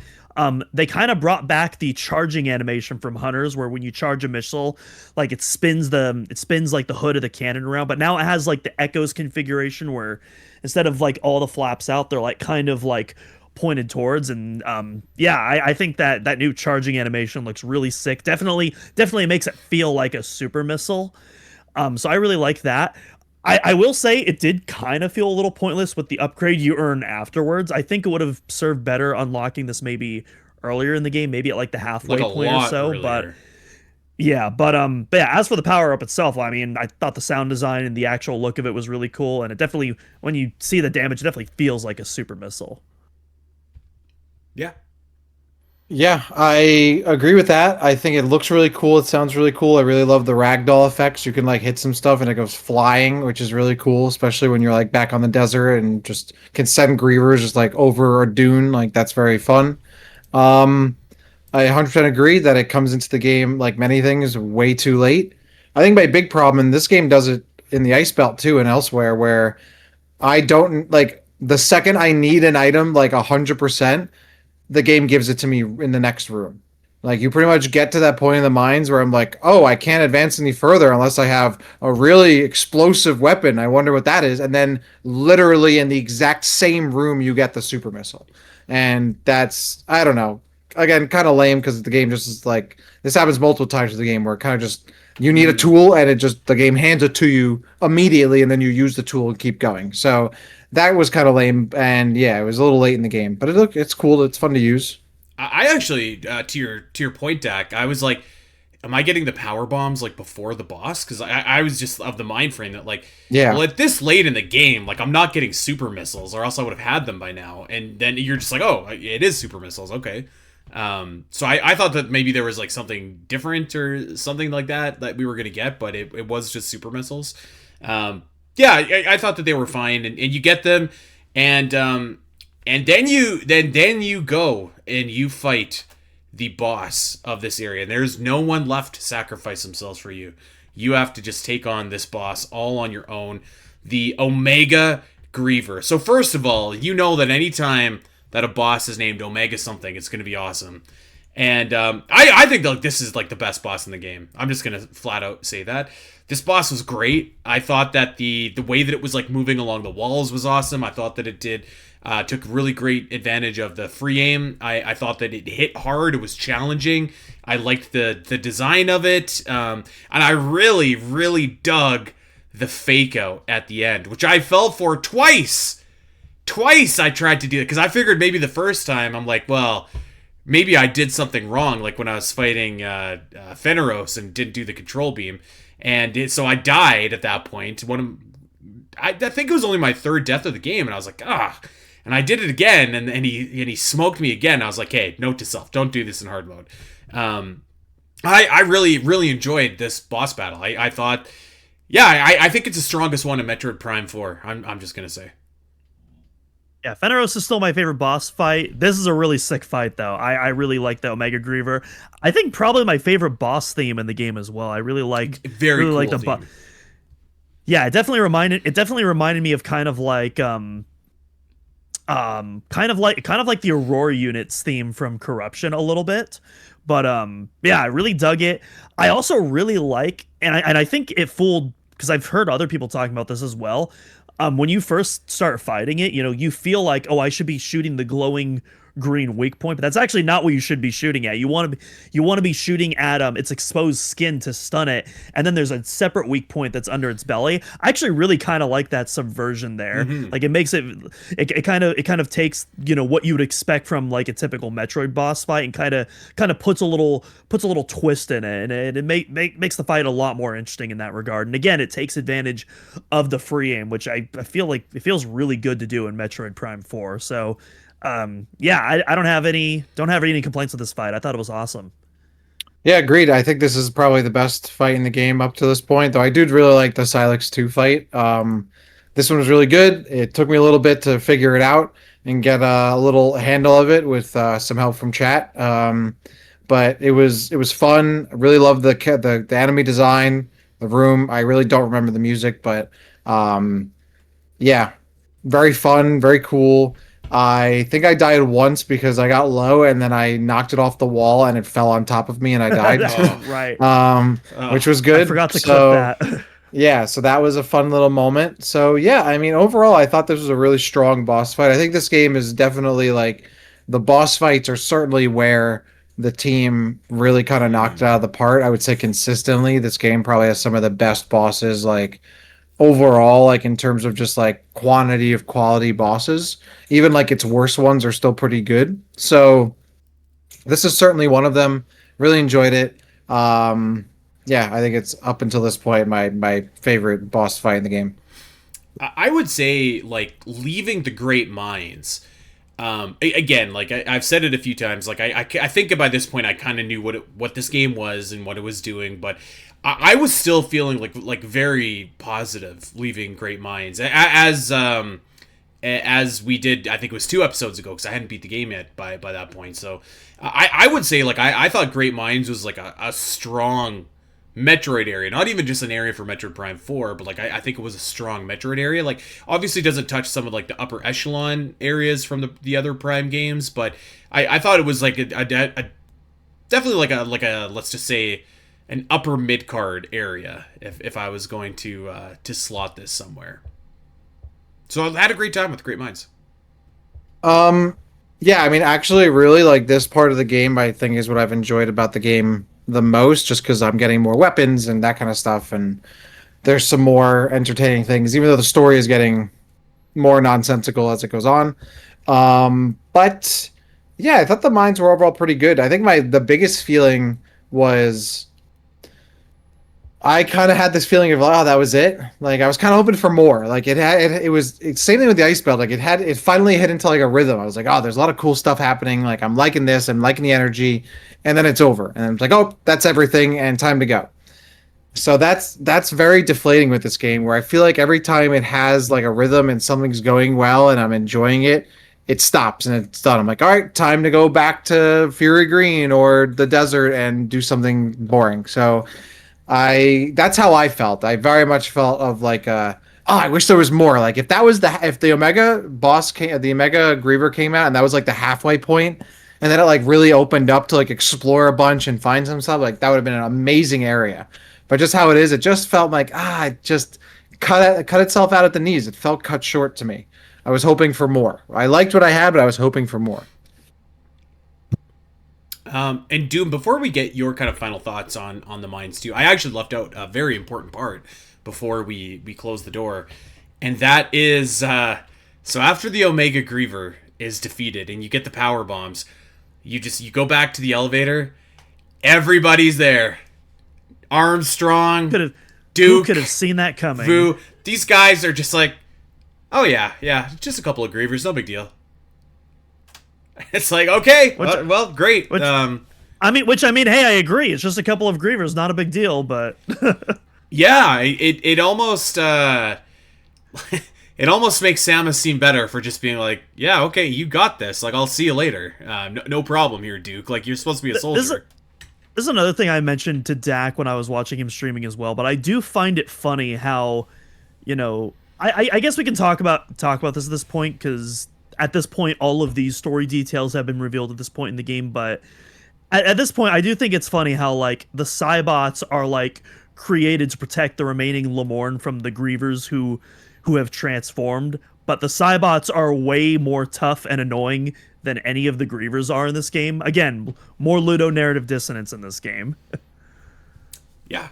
they kind of brought back the charging animation from Hunters, where when you charge a missile, like it spins like the hood of the cannon around. But now it has like the echoes configuration, where instead of like all the flaps out, they're like kind of like pointed towards. And yeah, I think that new charging animation looks really sick. Definitely makes it feel like a super missile. So I really like that. I will say it did kind of feel a little pointless with the upgrade you earn afterwards. I think it would have served better unlocking this maybe earlier in the game, maybe at like the halfway Like a point or lot so. earlier. But yeah, as for the power up itself, I mean, I thought the sound design and the actual look of it was really cool, and it definitely, when you see the damage, it definitely feels like a super missile. Yeah. Yeah, I agree with that. I think it looks really cool. It sounds really cool. I really love the ragdoll effects. You can like hit some stuff and it goes flying, which is really cool, especially when you're like back on the desert and just can send grievers just like over a dune. Like that's very fun. I 100% agree that it comes into the game like many things way too late. I think my big problem, and this game does it in the Ice Belt too and elsewhere, where I don't like the second I need an item like 100%, the game gives it to me in the next room. Like you pretty much get to that point in the mines where I'm like, oh, I can't advance any further unless I have a really explosive weapon. I wonder what that is. And then literally in the exact same room, you get the super missile. And that's, I don't know. Again, kind of lame because the game just is like, this happens multiple times in the game where it kind of just, you need a tool and it just, the game hands it to you immediately and then you use the tool and keep going. So that was kind of lame, and yeah, it was a little late in the game, but it's cool. It's fun to use. I actually, to your point, Dak, I was like, am I getting the power bombs like before the boss? Because I was just of the mind frame that like, Yeah. well, at this late in the game, like I'm not getting super missiles, or else I would have had them by now. And then you're just like, oh, it is super missiles, okay. So I thought that maybe there was like something different or something like that we were gonna get, but it was just super missiles. Yeah, I thought that they were fine, and you get them, and then you go and you fight the boss of this area, and there's no one left to sacrifice themselves for you. You have to just take on this boss all on your own. The Omega Griever. So first of all, you know that anytime that a boss is named Omega something, it's going to be awesome. And I think like this is like the best boss in the game. I'm just gonna flat out say that this boss was great. I thought that the way that it was like moving along the walls was awesome. I thought that it took really great advantage of the free aim. I thought that it hit hard. It was challenging. I liked the design of it, and I really dug the fake out at the end, which I fell for twice. Twice I tried to do it because I figured maybe the first time I'm like, well, maybe I did something wrong, like when I was fighting Feneros and didn't do the control beam, and so I died at that point. I think it was only my third death of the game, and I was like, and I did it again, and he smoked me again. I was like, hey, note to self, don't do this in hard mode. I really enjoyed this boss battle. I thought, yeah, I think it's the strongest one in Metroid Prime 4. I'm just gonna say. Yeah, Feneros is still my favorite boss fight. This is a really sick fight, though. I really like the Omega Griever. I think probably my favorite boss theme in the game as well. I really like very really cool like the theme. Yeah, it definitely reminded me of kind of like the Aurora units theme from Corruption a little bit. But yeah, I really dug it. I also really like, and I think it fooled, because I've heard other people talking about this as well. When you first start fighting it, you feel like, oh, I should be shooting the glowing green weak point, but that's actually not what you should be shooting at. You want to be shooting at its exposed skin to stun it, and then there's a separate weak point that's under its belly. I actually really kind of like that subversion there. Like it makes it kind of takes what you would expect from like a typical Metroid boss fight and kind of puts a little twist in it, and it makes the fight a lot more interesting in that regard. And again, it takes advantage of the free aim, which I feel like it feels really good to do in Metroid Prime 4. So yeah, I don't have any complaints with this fight. I thought it was awesome. Yeah, agreed. I think this is probably the best fight in the game up to this point, though I do really like the Silex 2 fight. This one was really good. It took me a little bit to figure it out and get a little handle of it with some help from chat. But it was fun. I really loved the enemy design, the room. I really don't remember the music, but yeah, very fun, very cool. I think I died once because I got low and then I knocked it off the wall and it fell on top of me and I died. Right. Which was good. I forgot to clip that. Yeah, so that was a fun little moment. So yeah, I mean, overall, I thought this was a really strong boss fight. I think this game is definitely like the boss fights are certainly where the team really kind of knocked it out of the park. I would say consistently, this game probably has some of the best bosses, like overall, like in terms of just like quantity of quality bosses. Even like its worst ones are still pretty good. So this is certainly one of them. Really enjoyed it. Yeah, I think it's up until this point my favorite boss fight in the game. I would say like leaving the Great Mines. Again, like I've said it a few times. Like I think by this point I kind of knew what this game was and what it was doing, but I was still feeling like very positive leaving Great Mines as we did. I think it was 2 episodes ago because I hadn't beat the game yet by that point. So I would say like I thought Great Mines was like a strong Metroid area, not even just an area for Metroid Prime 4, but like I think it was a strong Metroid area. Like obviously doesn't touch some of like the upper echelon areas from the other Prime games, but I thought it was like a definitely like a let's just say an upper mid card area if I was going to slot this somewhere. So I had a great time with Great Minds. Yeah, I mean, actually, really like this part of the game. I think is what I've enjoyed about the game the most, just because I'm getting more weapons and that kind of stuff, and there's some more entertaining things, even though the story is getting more nonsensical as it goes on. But yeah, I thought the mines were overall pretty good. I think the biggest feeling was I kind of had this feeling of, oh, that was it. Like I was kind of hoping for more. Like it was same thing with the ice belt. Like it finally hit into like a rhythm. I was like, oh, there's a lot of cool stuff happening. Like I'm liking this. I'm liking the energy, and then it's over. And I'm like, oh, that's everything, and time to go. So that's very deflating with this game, where I feel like every time it has like a rhythm and something's going well and I'm enjoying it, it stops and it's done. I'm like, all right, time to go back to Fury Green or the desert and do something boring. So that's how I felt. I very much felt of like a Oh, I wish there was more. Like if that was if the Omega boss came, the Omega Griever came out, and that was like the halfway point, and then it like really opened up to like explore a bunch and find some stuff. Like that would have been an amazing area. But just how it is, it just felt like it just cut itself out at the knees. It felt cut short to me. I was hoping for more. I liked what I had, but I was hoping for more. And Doom, before we get your kind of final thoughts on the mines too, I actually left out a very important part before we close the door, and that is so after the Omega Griever is defeated and you get the power bombs, you go back to the elevator, everybody's there, Armstrong, Who Duke, could have seen that coming? Vu. These guys are just like, oh yeah, just a couple of Grievers, no big deal. It's like, okay, well, great. I mean, hey, I agree. It's just a couple of Grievers, not a big deal, but yeah, it almost it almost makes Samus seem better for just being like, yeah, okay, you got this. Like, I'll see you later. No problem here, Duke. Like, you're supposed to be a soldier. This is another thing I mentioned to Dak when I was watching him streaming as well. But I do find it funny how, I guess we can talk about this at this point, because at this point, all of these story details have been revealed at this point in the game. But at this point, I do think it's funny how, like, the Cybots are, like, created to protect the remaining Lamorne from the Grievers who have transformed. But the Cybots are way more tough and annoying than any of the Grievers are in this game. Again, more ludonarrative dissonance in this game. Yeah.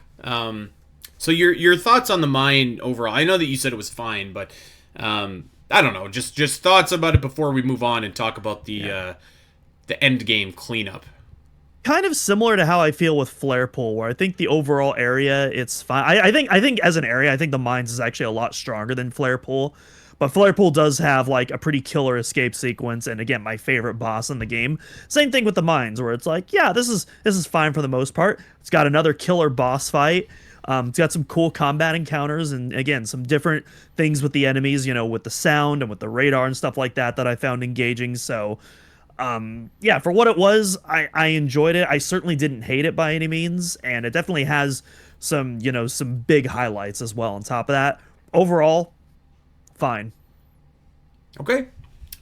So your thoughts on the mine overall? I know that you said it was fine, but I don't know. Just thoughts about it before we move on and talk about the end game cleanup. Kind of similar to how I feel with Flare Pool, where I think the overall area, it's fine. I think as an area, I think the mines is actually a lot stronger than Flare Pool. But Flare Pool does have, like, a pretty killer escape sequence, and again, my favorite boss in the game. Same thing with the mines, where it's like, yeah, this is fine for the most part. It's got another killer boss fight. It's got some cool combat encounters, and again, some different things with the enemies, with the sound and with the radar and stuff like that I found engaging. So, yeah, for what it was, I enjoyed it. I certainly didn't hate it by any means, and it definitely has some big highlights as well on top of that. Overall, fine. Okay.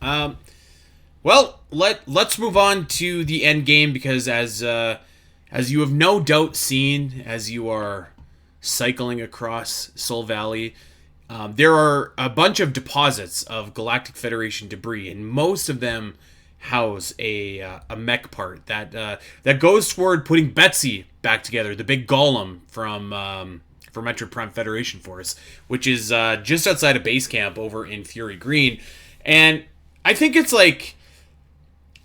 Well, let's move on to the end game, because as you have no doubt seen as you are cycling across Soul Valley, there are a bunch of deposits of Galactic Federation debris, and most of them house a mech part that goes toward putting Betsy back together, the big golem from Metroid Prime Federation Force, which is just outside of base camp over in Fury Green. And I think it's like,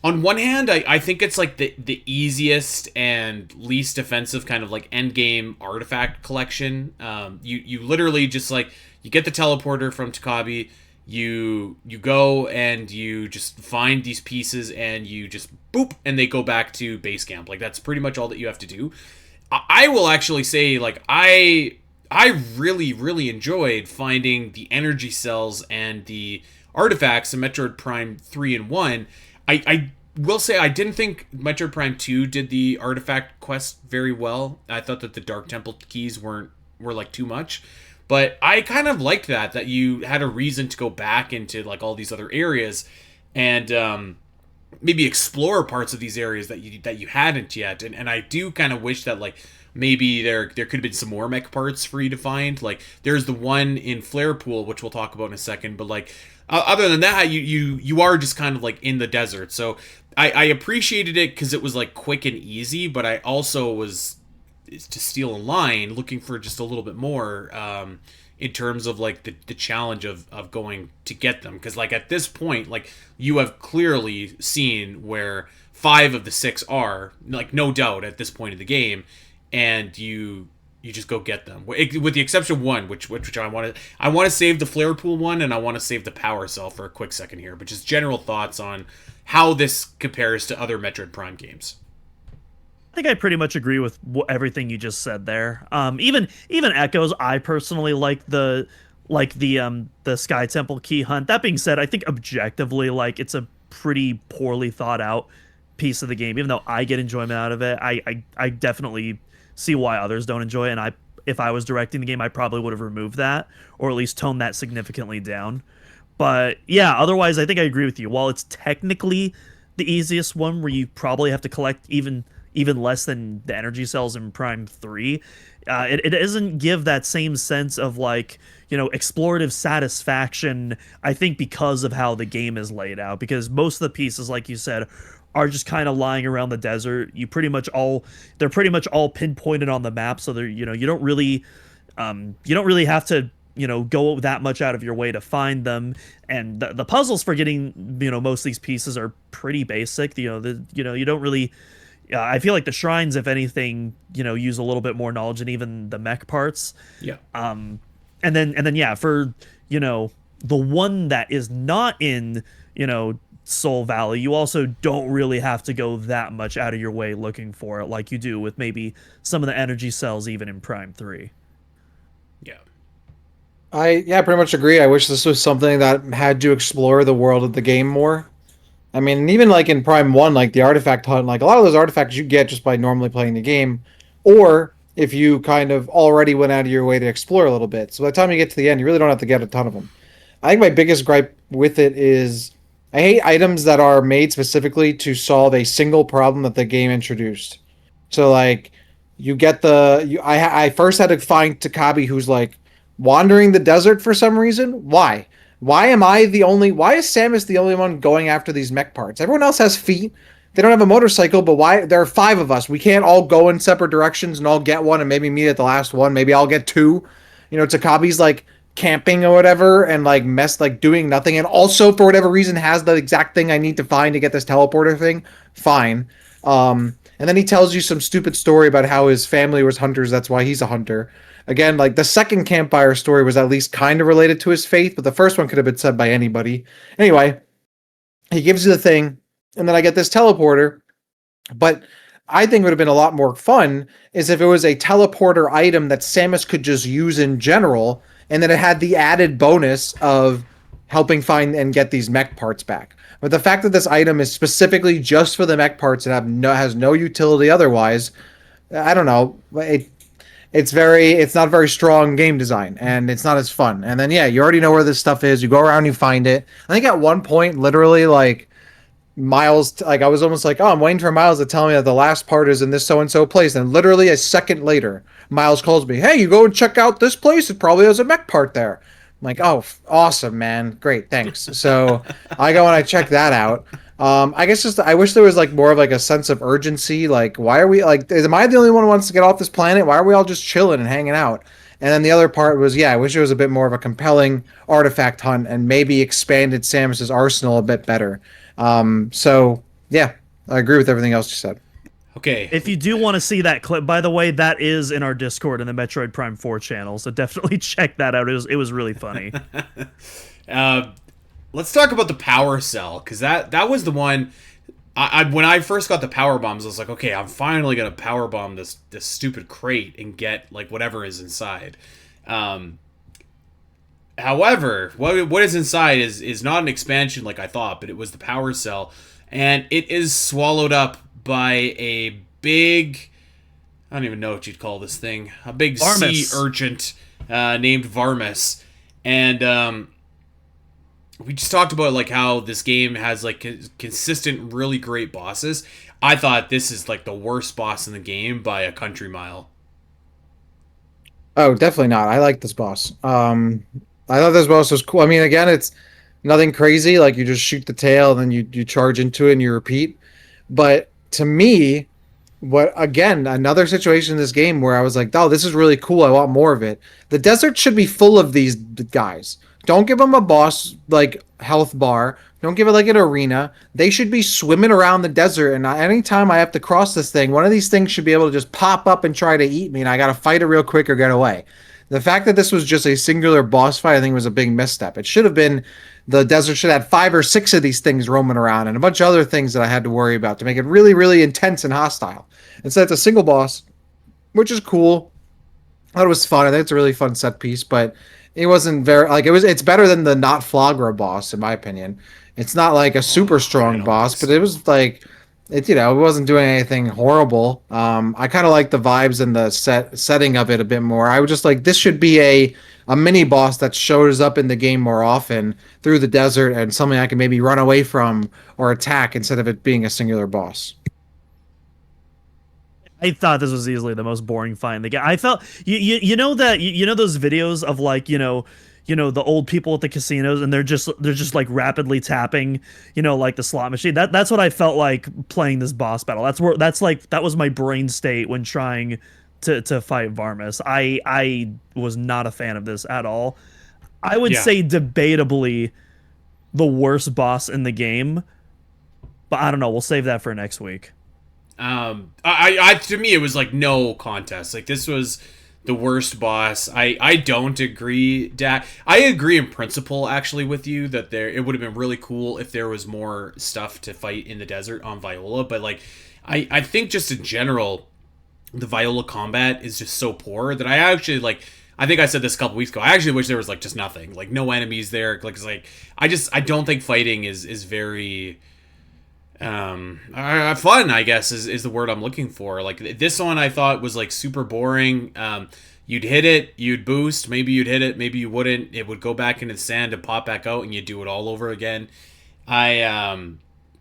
on one hand, I think it's like the easiest and least offensive kind of like endgame artifact collection. You literally just like, you get the teleporter from Takabi, you go and you just find these pieces and you just boop, and they go back to base camp. Like, that's pretty much all that you have to do. I will actually say, like, I really, really enjoyed finding the energy cells and the artifacts in Metroid Prime 3 and 1. I will say I didn't think Metroid Prime 2 did the artifact quest very well. I thought that the Dark Temple keys were like too much. But I kind of liked that you had a reason to go back into like all these other areas and maybe explore parts of these areas that you hadn't yet. And I do kind of wish that, like, maybe there could have been some more mech parts for you to find. Like, there's the one in Flare Pool, which we'll talk about in a second. But like, other than that, you are just kind of like in the desert. So I appreciated it because it was like quick and easy. But I also was, to steal a line, looking for just a little bit more in terms of like the challenge of going to get them. Because like at this point, like, you have clearly seen where 5 of the 6 are, like, no doubt at this point of the game, and you just go get them, with the exception of one, which I want to save the Flare Pool one, and I want to save the Power Cell for a quick second here. But just general thoughts on how this compares to other Metroid Prime games. I think I pretty much agree with everything you just said there. Even Echoes, I personally like the Sky Temple key hunt. That being said, I think objectively, like, it's a pretty poorly thought out piece of the game. Even though I get enjoyment out of it, I definitely see why others don't enjoy it, and if I was directing the game, I probably would have removed that, or at least toned that significantly down. But yeah, otherwise, I think I agree with you. While it's technically the easiest one, where you probably have to collect even less than the energy cells in Prime 3, it doesn't give that same sense of like, explorative satisfaction, I think, because of how the game is laid out. Because most of the pieces, like you said, are just kind of lying around the desert. They're pretty much all pinpointed on the map, so they're, you don't really have to, go that much out of your way to find them. And the puzzles for getting, most of these pieces are pretty basic. You don't really. I feel like the shrines, if anything, use a little bit more knowledge than even the mech parts. Yeah. And then yeah, for the one that is not in Soul Valley, you also don't really have to go that much out of your way looking for it, like you do with maybe some of the energy cells even in Prime 3. Yeah. I pretty much agree. I wish this was something that had to explore the world of the game more. I mean, and even like in Prime 1, like the artifact hunt, like a lot of those artifacts you get just by normally playing the game, or if you kind of already went out of your way to explore a little bit. So by the time you get to the end, you really don't have to get a ton of them. I think my biggest gripe with it is I hate items that are made specifically to solve a single problem that the game introduced. So like you get I first had to find Takabi, who's like wandering the desert for some reason. Why? Why is Samus the only one going after these mech parts? Everyone else has feet. They don't have a motorcycle, but why? There are 5 of us. We can't all go in separate directions and all get one and maybe meet at the last one. Maybe I'll get 2. Takabi's like camping or whatever and like doing nothing. And also for whatever reason has the exact thing I need to find to get this teleporter thing. Fine. And then he tells you some stupid story about how his family was hunters. That's why he's a hunter. Again, like the second campfire story was at least kind of related to his faith, but the first one could have been said by anybody. Anyway, he gives you the thing, and then I get this teleporter. But I think would have been a lot more fun is if it was a teleporter item that Samus could just use in general, and then it had the added bonus of helping find and get these mech parts back. But the fact that this item is specifically just for the mech parts and has no utility otherwise, I don't know. It's not very strong game design, and it's not as fun. And then, yeah, you already know where this stuff is. You go around, you find it. I think at one point, literally, like, Miles, like, I was almost like, oh, I'm waiting for Miles to tell me that the last part is in this so-and-so place. And literally a second later, Miles calls me, hey, you go and check out this place. It probably has a mech part there. I'm like, oh, awesome, man. Great, thanks. So I go and I check that out. I guess just I wish there was like more of like a sense of urgency. Like, why are we like? Am I the only one who wants to get off this planet? Why are we all just chilling and hanging out? And then the other part was, yeah, I wish it was a bit more of a compelling artifact hunt and maybe expanded Samus's arsenal a bit better. So yeah, I agree with everything else you said. Okay. If you do want to see that clip, by the way, that is in our Discord in the Metroid Prime 4 channel, so definitely check that out. It was really funny. Let's talk about the power cell, because that was the one. When I first got the power bombs, I was like, okay, I'm finally gonna power bomb this stupid crate and get like whatever is inside. However, what is inside is not an expansion like I thought, but it was the power cell, and it is swallowed up by a big, I don't even know what you'd call this thing, a big sea urchin named Varmus. And we just talked about like how this game has like consistent, really great bosses. I thought this is like the worst boss in the game by a country mile. Oh, definitely not. I like this boss. I thought this boss was cool. I mean, again, it's nothing crazy. Like you just shoot the tail and then you charge into it and you repeat. But to me, another situation in this game where I was like, oh, this is really cool. I want more of it. The desert should be full of these guys. Don't give them a boss like health bar. Don't give it like an arena. They should be swimming around the desert, and anytime I have to cross this thing, one of these things should be able to just pop up and try to eat me, and I gotta fight it real quick or get away. The fact that this was just a singular boss fight, I think, was a big misstep. It should have been the desert should have 5 or 6 of these things roaming around and a bunch of other things that I had to worry about to make it really, really intense and hostile. Instead, it's a single boss, which is cool. I thought it was fun. I think it's a really fun set piece, but it wasn't very like it's better than the not Flogra boss, in my opinion. It's not like a super strong boss, but it was like it it wasn't doing anything horrible. I kind of like the vibes and the setting of it a bit more. I was just like, this should be a mini boss that shows up in the game more often through the desert and something I can maybe run away from or attack instead of it being a singular boss. I thought this was easily the most boring fight in the game. I felt you know that you know those videos of like the old people at the casinos and they're just like rapidly tapping like the slot machine. That's what I felt like playing this boss battle. That was my brain state when trying to fight Varmus. I was not a fan of this at all. I would Yeah. say debatably the worst boss in the game, but I don't know. We'll save that for next week. I to me it was like no contest. Like this was the worst boss. I don't agree, Dak. I agree in principle actually with you that it would have been really cool if there was more stuff to fight in the desert on Viola, but like I think just in general the Viola combat is just so poor that I actually like I think I said this a couple weeks ago. I actually wish there was like just nothing. Like no enemies there. Like it's like I don't think fighting is very fun, I guess is the word I'm looking for. Like this one I thought was like super boring. You'd hit it, you'd boost, maybe you'd hit it, maybe you wouldn't. It would go back into the sand and pop back out and you'd do it all over again. I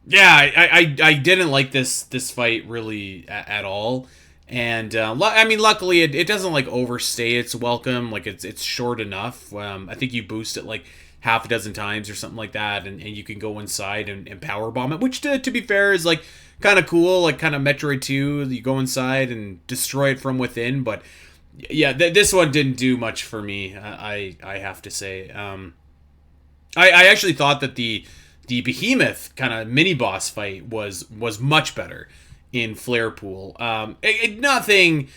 yeah, I didn't like this fight really at all. And I mean, luckily it doesn't like overstay its welcome. Like it's short enough. I think you boost it like half a dozen times or something like that, and you can go inside and power bomb it, which to be fair is like kind of cool, like kind of Metroid 2. You go inside and destroy it from within, but yeah, this one didn't do much for me. I have to say, I actually thought that the behemoth kind of mini boss fight was much better in Flare Pool. Nothing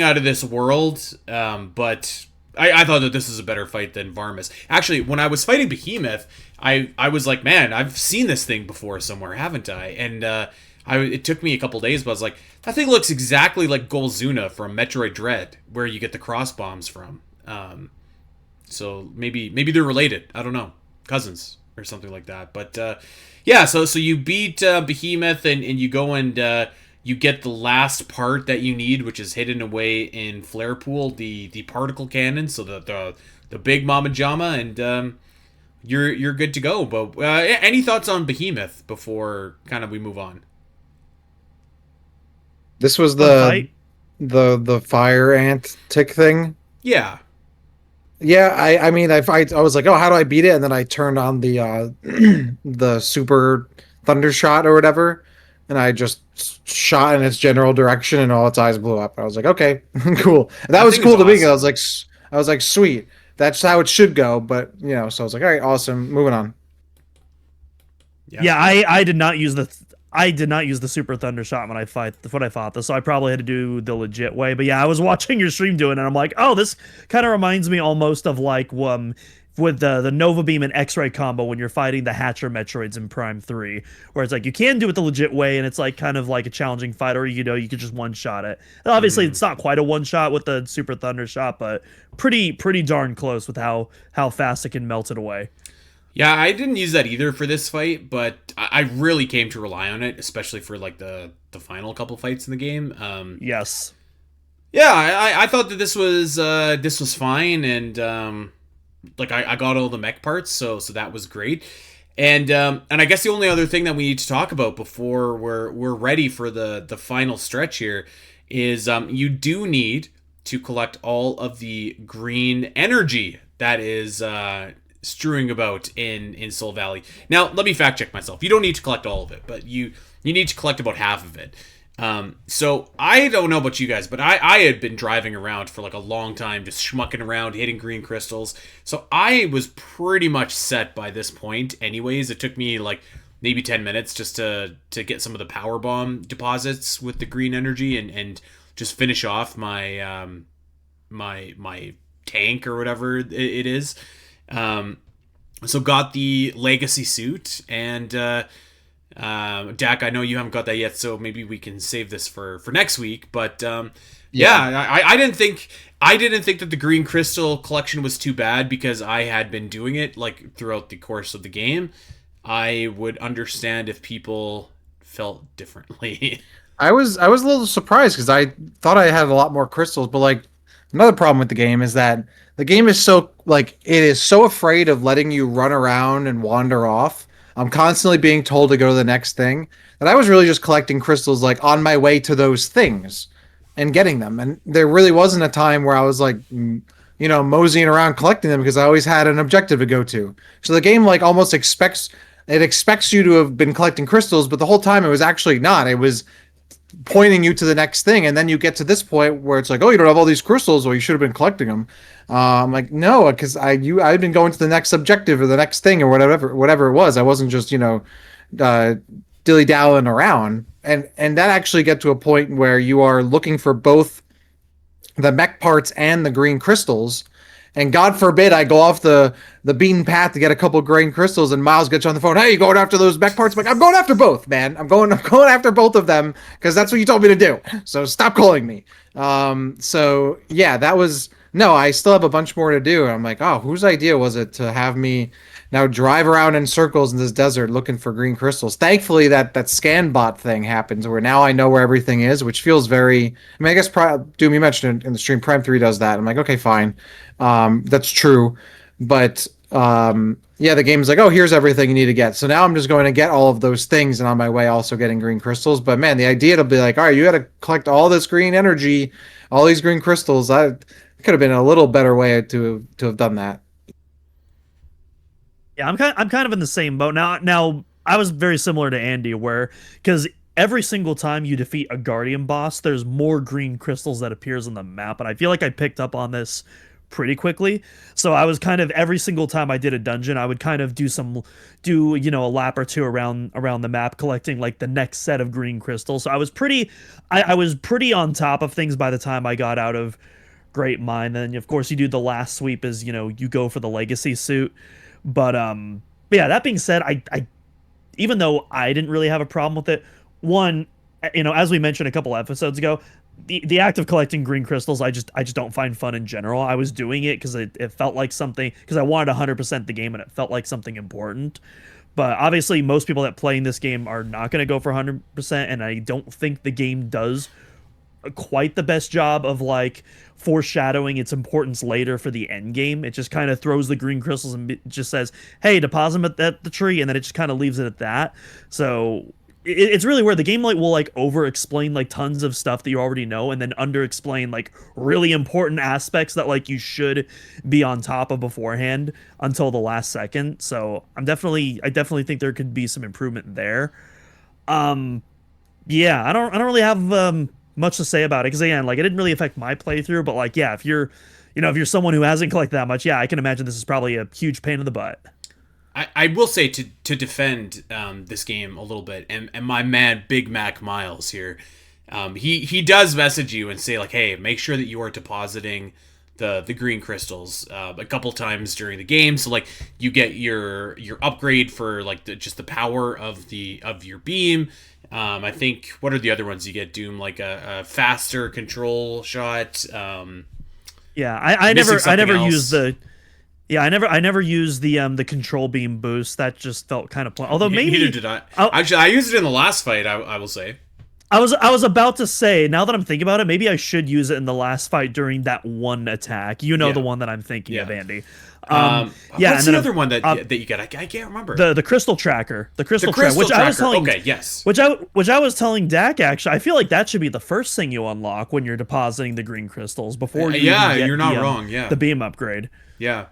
out of this world, but I thought that this is a better fight than Varmus. Actually, when I was fighting Behemoth, I was like, man, I've seen this thing before somewhere, haven't I? And it took me a couple days, but I was like, that thing looks exactly like Golzuna from Metroid Dread, where you get the cross bombs from. So maybe they're related. I don't know, cousins or something like that. But yeah, so you beat Behemoth and you go and you get the last part that you need, which is hidden away in Flare Pool, the particle cannon, so the big Mama Jama, and you're good to go. But any thoughts on Behemoth before kind of we move on? This was Fun fight. the fire ant tick thing. Yeah. Yeah, I mean, I was like, oh, how do I beat it? And then I turned on the the super thunder shot or whatever, and I just shot in its general direction, and all its eyes blew up. I was like, okay, cool. And that That was thing is cool to me. awesome. I was like, sweet, that's how it should go. But so I was like, all right, awesome, moving on. Yeah. Yeah, I did not use the super thunder shot when I fought this, so I probably had to do the legit way. But yeah, I was watching your stream doing it, and I'm like, oh, this kind of reminds me almost of like with the Nova Beam and X-Ray combo when you're fighting the Hatcher Metroids in Prime 3, where it's like you can do it the legit way, and it's like kind of like a challenging fight, or you could just one shot it. And obviously, it's not quite a one shot with the super thunder shot, but pretty darn close with how fast it can melt it away. Yeah, I didn't use that either for this fight, but I really came to rely on it, especially for like the final couple fights in the game. Yes. Yeah, I thought that this was fine, and like I got all the mech parts, so that was great. And I guess the only other thing that we need to talk about before we're ready for the final stretch here is you do need to collect all of the green energy that is strewing about in Soul Valley. Now, let me fact check myself. You don't need to collect all of it, but you need to collect about half of it. So I don't know about you guys, but I had been driving around for like a long time, just schmucking around, hitting green crystals. So I was pretty much set by this point anyways. It took me like maybe 10 minutes just to get some of the power bomb deposits with the green energy and just finish off my my tank or whatever it is. So got the legacy suit and Dak, I know you haven't got that yet, so maybe we can save this for next week. But I didn't think that the green crystal collection was too bad because I had been doing it like throughout the course of the game. I would understand if people felt differently. I was a little surprised because I thought I had a lot more crystals, but like another problem with the game is that the game is so like it is so afraid of letting you run around and wander off. I'm constantly being told to go to the next thing. That I was really just collecting crystals like on my way to those things and getting them. And there really wasn't a time where I was like moseying around collecting them because I always had an objective to go to. So the game like almost expects you to have been collecting crystals, but the whole time it was actually not. It was pointing you to the next thing, and then you get to this point where it's like, oh, you don't have all these crystals, well, you should have been collecting them. I'm like, no, because I've been going to the next objective or the next thing or whatever it was. I wasn't just dilly dallying around, and that actually get to a point where you are looking for both the mech parts and the green crystals. And God forbid I go off the beaten path to get a couple green crystals, and Miles gets you on the phone. Hey, you going after those mech parts? I'm like, I'm going after both, man. I'm going after both of them because that's what you told me to do. So stop calling me. So yeah, that was no. I still have a bunch more to do. And I'm like, oh, whose idea was it to have me now drive around in circles in this desert looking for green crystals? Thankfully, that scan bot thing happens where now I know where everything is, which feels very. I mean, I guess Doom, you mentioned in the stream, Prime 3 does that. I'm like, okay, fine. That's true, but yeah, the game's like, oh, here's everything you need to get. So now I'm just going to get all of those things, and on my way also getting green crystals. But man, the idea to be like, all right, you got to collect all this green energy, all these green crystals. That could have been a little better way to have done that. Yeah, I'm kind of in the same boat now. Now I was very similar to Andy, where because every single time you defeat a Guardian boss, there's more green crystals that appears on the map, and I feel like I picked up on this pretty quickly. So I was kind of every single time I did a dungeon, I would kind of do a lap or two around the map collecting like the next set of green crystals. So I was pretty on top of things by the time I got out of Great Mine. Then of course you do the last sweep is, you go for the legacy suit. But yeah, that being said, I even though I didn't really have a problem with it, one, as we mentioned a couple episodes ago, the act of collecting green crystals, I just don't find fun in general. I was doing it because it felt like something, because I wanted 100% the game and it felt like something important. But obviously most people that play in this game are not going to go for 100%, and I don't think the game does quite the best job of like foreshadowing its importance later for the end game. It just kind of throws the green crystals and just says, hey, deposit them at the tree, and then it just kind of leaves it at that. So it's really where the game will over explain like tons of stuff that you already know, and then under explain like really important aspects that like you should be on top of beforehand until the last second. So I definitely think there could be some improvement there. Yeah, I don't really have much to say about it, because again, like, it didn't really affect my playthrough, but like, yeah, if you're someone who hasn't collected that much, yeah, I can imagine this is probably a huge pain in the butt. I will say to defend this game a little bit, and my man Big Mac Miles here, he does message you and say like, hey, make sure that you are depositing the green crystals a couple times during the game, so like you get your upgrade for like just the power of your beam. I think, what are the other ones you get, Doom? Like a faster control shot. Yeah, I never else. used the. Yeah, I never used the control beam boost. That just felt kind of plain. Although maybe neither did I. Actually, I used it in the last fight. I will say. I was about to say, now that I'm thinking about it, maybe I should use it in the last fight during that one attack. The one that I'm thinking of, Andy. Yeah, what's and the other one that you get? I can't remember. The crystal tracker, which I was telling, which I was telling Dak, actually. I feel like that should be the first thing you unlock when you're depositing the green crystals before you you're not wrong. Yeah, the beam upgrade. Yeah.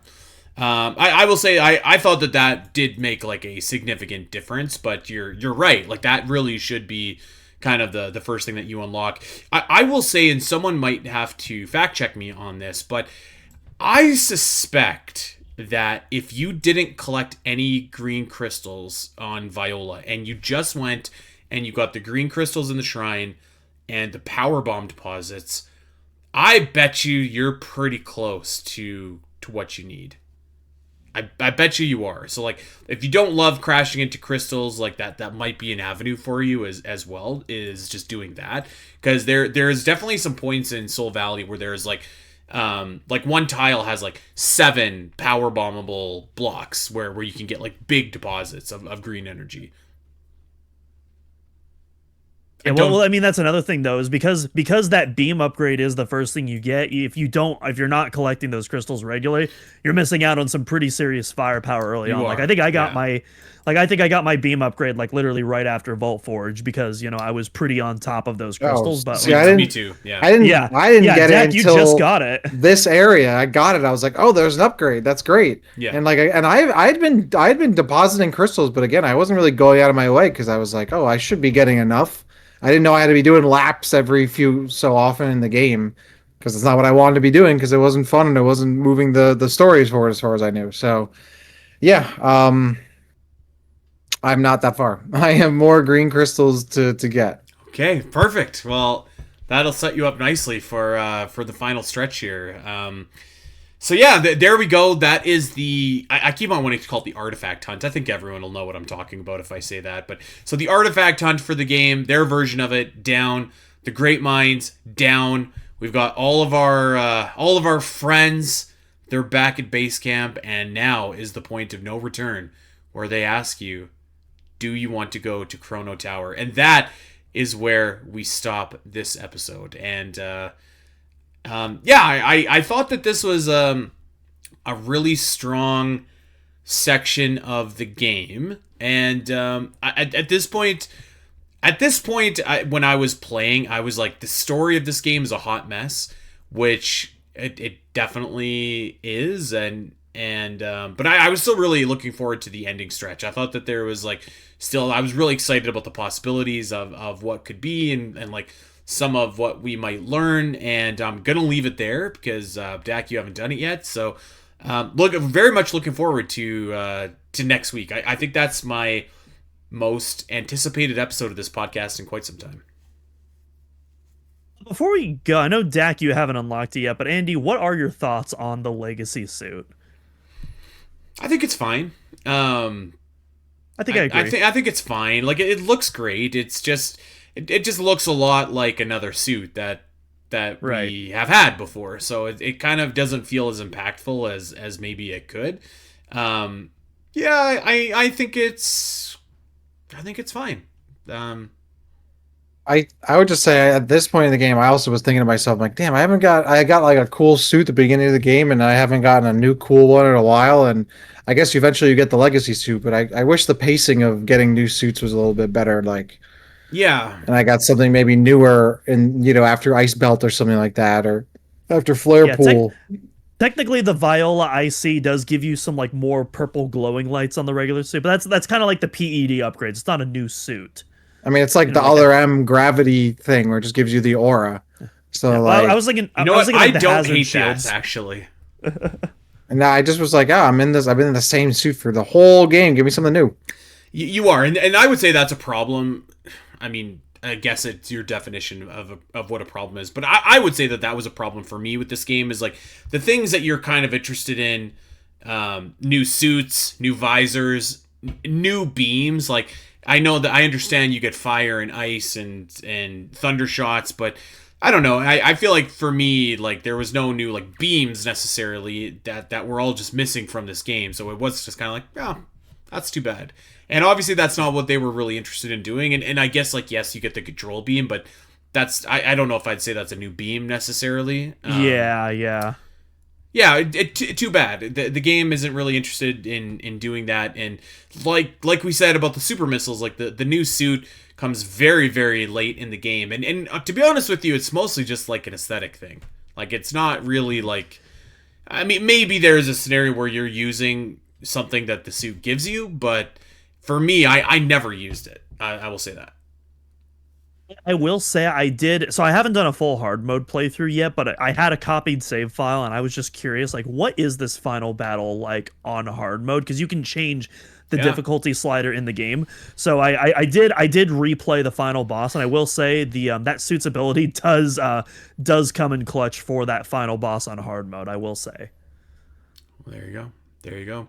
I will say I thought that did make like a significant difference, but you're right. Like, that really should be kind of the first thing that you unlock. I will say, and someone might have to fact check me on this, but I suspect that if you didn't collect any green crystals on Viola and you just went and you got the green crystals in the shrine and the power bomb deposits, I bet you're pretty close to what you need. I bet you are. So like, if you don't love crashing into crystals, like that might be an avenue for you as well, is just doing that, because there's definitely some points in Soul Valley where there's like one tile has like 7 power bombable blocks where you can get like big deposits of green energy. I Yeah, don't. well, I mean that's another thing though, is because that beam upgrade is the first thing you get. If you're not collecting those crystals regularly, you're missing out on some pretty serious firepower early You on. Like are, I think I got yeah. my beam upgrade like literally right after Vault Forge because I was pretty on top of those Oh, crystals. But see, like, Me too. Yeah. yeah, I didn't yeah, get it Dak, you just until got it. this area. I got it. I was like, oh, there's an upgrade. That's great. Yeah. And like, I had been depositing crystals, but again, I wasn't really going out of my way because I was like, oh, I should be getting enough. I didn't know I had to be doing laps every few so often in the game because it's not what I wanted to be doing because it wasn't fun and it wasn't moving the stories forward as far as I knew. So yeah, I'm not that far. I have more green crystals to get. Okay, perfect. Well, that'll set you up nicely for the final stretch here. So yeah, there we go. That is I keep on wanting to call it the artifact hunt. I think everyone will know what I'm talking about if I say that. But so the artifact hunt for the game, their version of it, down. The Great Mines, down. We've got all of our friends. They're back at base camp, and now is the point of no return, where they ask you, do you want to go to Chrono Tower? And that is where we stop this episode. And I thought that this was a really strong section of the game. And at this point, when I was playing, I was like, the story of this game is a hot mess, which it definitely is. But I was still really looking forward to the ending stretch. I thought that there was I was really excited about the possibilities of what could be and like some of what we might learn. And I'm gonna leave it there because Dak, you haven't done it yet. So very much looking forward to next week. I think that's my most anticipated episode of this podcast in quite some time. Before we go, I know Dak, you haven't unlocked it yet, but Andy, what are your thoughts on the Legacy suit? I think it's fine. I think I agree. I think it's fine. Like it looks great. It's just it just looks a lot like another suit that Right. we have had before. So it kind of doesn't feel as impactful as maybe it could. I think it's fine. I would just say at this point in the game, I also was thinking to myself, like, damn, I got like a cool suit at the beginning of the game, and I haven't gotten a new cool one in a while. And I guess eventually you get the legacy suit, but I wish the pacing of getting new suits was a little bit better. Like, Yeah. and I got something maybe newer in, after Ice Belt or something like that, or after Flare Yeah, Pool. Technically, the Viola IC does give you some like more purple glowing lights on the regular suit, but that's kind of like the PED upgrades. It's not a new suit. I mean, it's like the like other M gravity thing where it just gives you the aura. So Well, like, I was thinking, You know I was what? thinking I like the don't hazard hate shields. that actually. and I just was like, I've been in the same suit for the whole game. Give me something new. You are, and I would say that's a problem. I mean, I guess it's your definition of what a problem is, but I would say that was a problem for me with this game. Is like the things that you're kind of interested in, new suits, new visors, new beams. Like I know that I understand you get fire and ice and thunder shots, but I don't know. I feel like for me, like there was no new like beams necessarily that were all just missing from this game. So it was just kind of like, oh, that's too bad. And obviously that's not what they were really interested in doing. And I guess like, yes, you get the control beam, but I don't know if I'd say that's a new beam necessarily. Yeah. Yeah, too bad. The game isn't really interested in doing that. And like we said about the super missiles, like the new suit comes very, very late in the game. And to be honest with you, it's mostly just like an aesthetic thing. Like it's not really like, I mean, maybe there's a scenario where you're using something that the suit gives you, but for me, I never used it. I will say that. I will say I did. So I haven't done a full hard mode playthrough yet, but I had a copied save file, and I was just curious, like, what is this final battle like on hard mode? Because you can change the difficulty slider in the game. So I did replay the final boss, and I will say the that suit's ability does come in clutch for that final boss on hard mode. I will say. Well, there you go.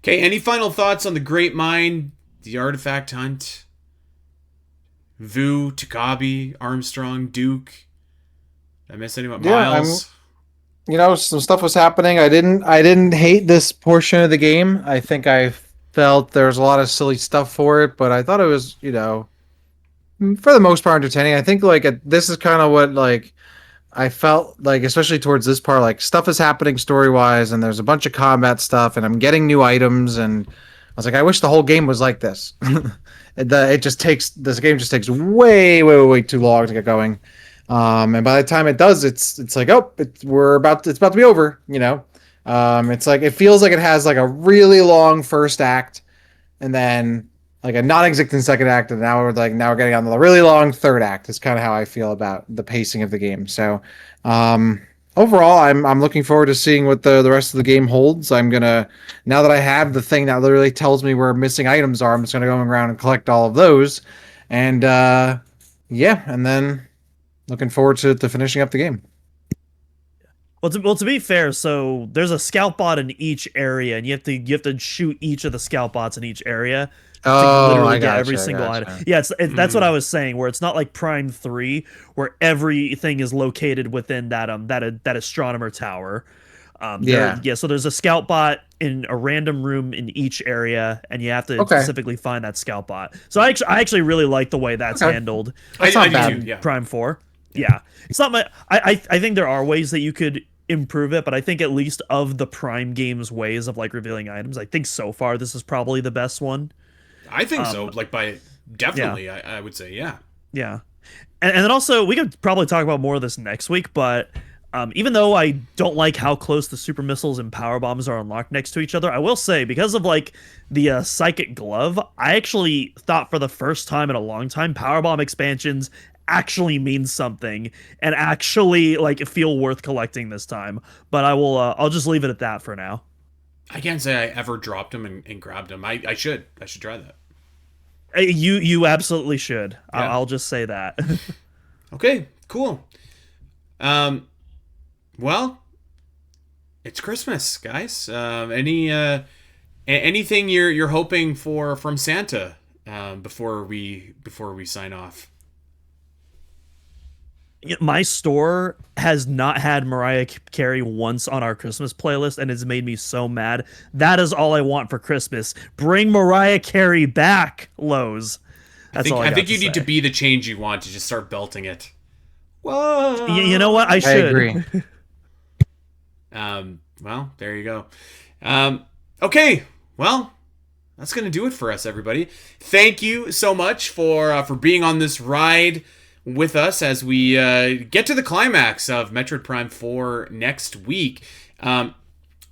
Okay, any final thoughts on the Great Mind, the Artifact Hunt? Vu, Takabi, Armstrong, Duke. Did I miss anyone? Miles. Some stuff was happening. I didn't hate this portion of the game. I think I felt there was a lot of silly stuff for it, but I thought it was, for the most part entertaining. I think like this is kind of what like I felt like, especially towards this part, like stuff is happening story wise, and there's a bunch of combat stuff, and I'm getting new items, and I was like, I wish the whole game was like this. This game just takes way, way, way too long to get going, and by the time it does, it's like, oh, it's about to be over, you know. It's like it feels like it has like a really long first act, and then like a non-existent second act, and now we're getting on the really long third act. Is kind of how I feel about the pacing of the game. So overall, I'm looking forward to seeing what the rest of the game holds. I'm gonna, now that I have the thing that literally tells me where missing items are, I'm just gonna go around and collect all of those, and yeah, and then looking forward to finishing up the game. Well, to be fair, so there's a scout bot in each area, and you have to shoot each of the scout bots in each area to Oh, literally I get gotcha, every I single gotcha. item. Yeah, that's what I was saying. Where it's not like Prime 3, where everything is located within that astronomer tower. Yeah. Yeah. So there's a scout bot in a random room in each area, and you have to Okay. specifically find that scout bot. So I actually really like the way that's Okay. handled. That's I not do bad. too, yeah. Prime 4. Yeah. It's not my I think there are ways that you could improve it, but I think at least of the Prime games ways of like revealing items, I think so far this is probably the best one. I think so. Like definitely, I would say, yeah. Yeah. And then also we could probably talk about more of this next week, but even though I don't like how close the super missiles and power bombs are unlocked next to each other, I will say because of like the psychic glove, I actually thought for the first time in a long time power bomb expansions actually means something and actually like feel worth collecting this time. But I'll just leave it at that for now. I can't say I ever dropped him and grabbed him. I should try that. You absolutely should. Yeah. I'll just say that. Okay, cool. Well, it's Christmas, guys. Anything you're hoping for from Santa before we sign off? My store has not had Mariah Carey once on our Christmas playlist, and it's made me so mad. That is all I want for Christmas. Bring Mariah Carey back, Lowe's. That's all I think got you to need say. to be the change you want to just start belting it. Whoa. You know what? I I should. agree. Well, there you go. Okay. Well, that's gonna do it for us, everybody. Thank you so much for being on this ride with us as we get to the climax of Metroid Prime 4 next week. The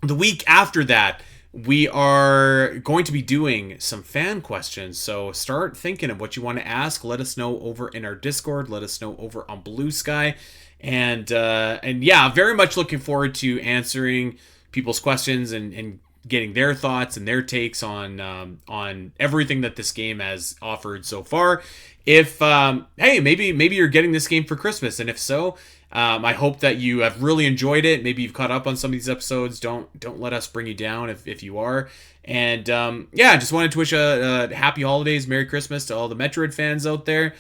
week after that, we are going to be doing some fan questions. So start thinking of what you want to ask. Let us know over in our Discord. Let us know over on Blue Sky. And yeah, very much looking forward to answering people's questions and getting their thoughts and their takes on everything that this game has offered so far. If hey, maybe you're getting this game for Christmas, and if so, I hope that you have really enjoyed it. Maybe you've caught up on some of these episodes. Don't let us bring you down if you are. And yeah, just wanted to wish a happy holidays, Merry Christmas to all the Metroid fans out there.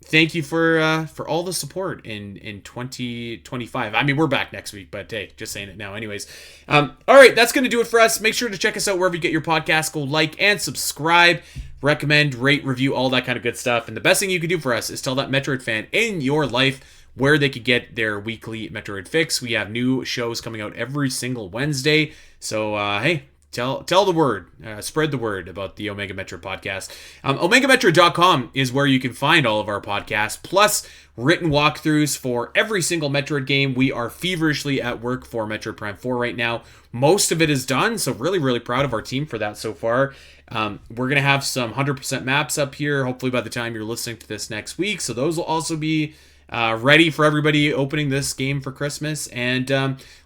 Thank you for all the support in 2025. I mean, we're back next week, but hey, just saying it now. Anyways, all right, that's going to do it for us. Make sure to check us out wherever you get your podcast. Go like and subscribe, recommend, rate, review, all that kind of good stuff. And the best thing you can do for us is tell that Metroid fan in your life where they could get their weekly Metroid fix. We have new shows coming out every single Wednesday. So, hey, tell the word, spread the word about the Omega Metroid podcast. OmegaMetroid.com is where you can find all of our podcasts, plus written walkthroughs for every single Metroid game. We are feverishly at work for Metroid Prime 4 right now. Most of it is done, so really, really proud of our team for that so far. We're going to have some 100% maps up here, hopefully by the time you're listening to this next week. So those will also be ready for everybody opening this game for Christmas, and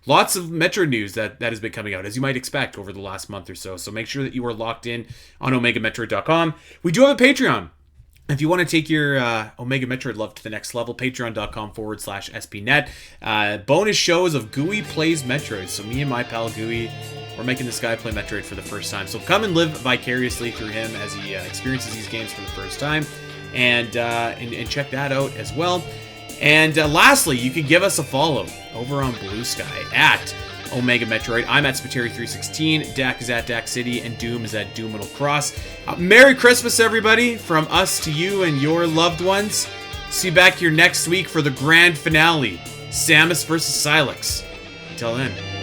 lots of Metroid news that has been coming out, as you might expect, over the last month or so. So make sure that you are locked in on OmegaMetroid.com. We do have a Patreon. If you want to take your Omega Metroid love to the next level, patreon.com/SPNet. Bonus shows of Gooey Plays Metroid. So me and my pal Gooey, we're making this guy play Metroid for the first time. So come and live vicariously through him as he experiences these games for the first time. And check that out as well. And lastly, you can give us a follow over on Blue Sky at Omega Metroid. I'm at Spiteri316. Dak is at Dak City, and Doom is at Doom Middle Cross. Merry Christmas, everybody, from us to you and your loved ones. See you back here next week for the grand finale, Samus versus Silex. Until then.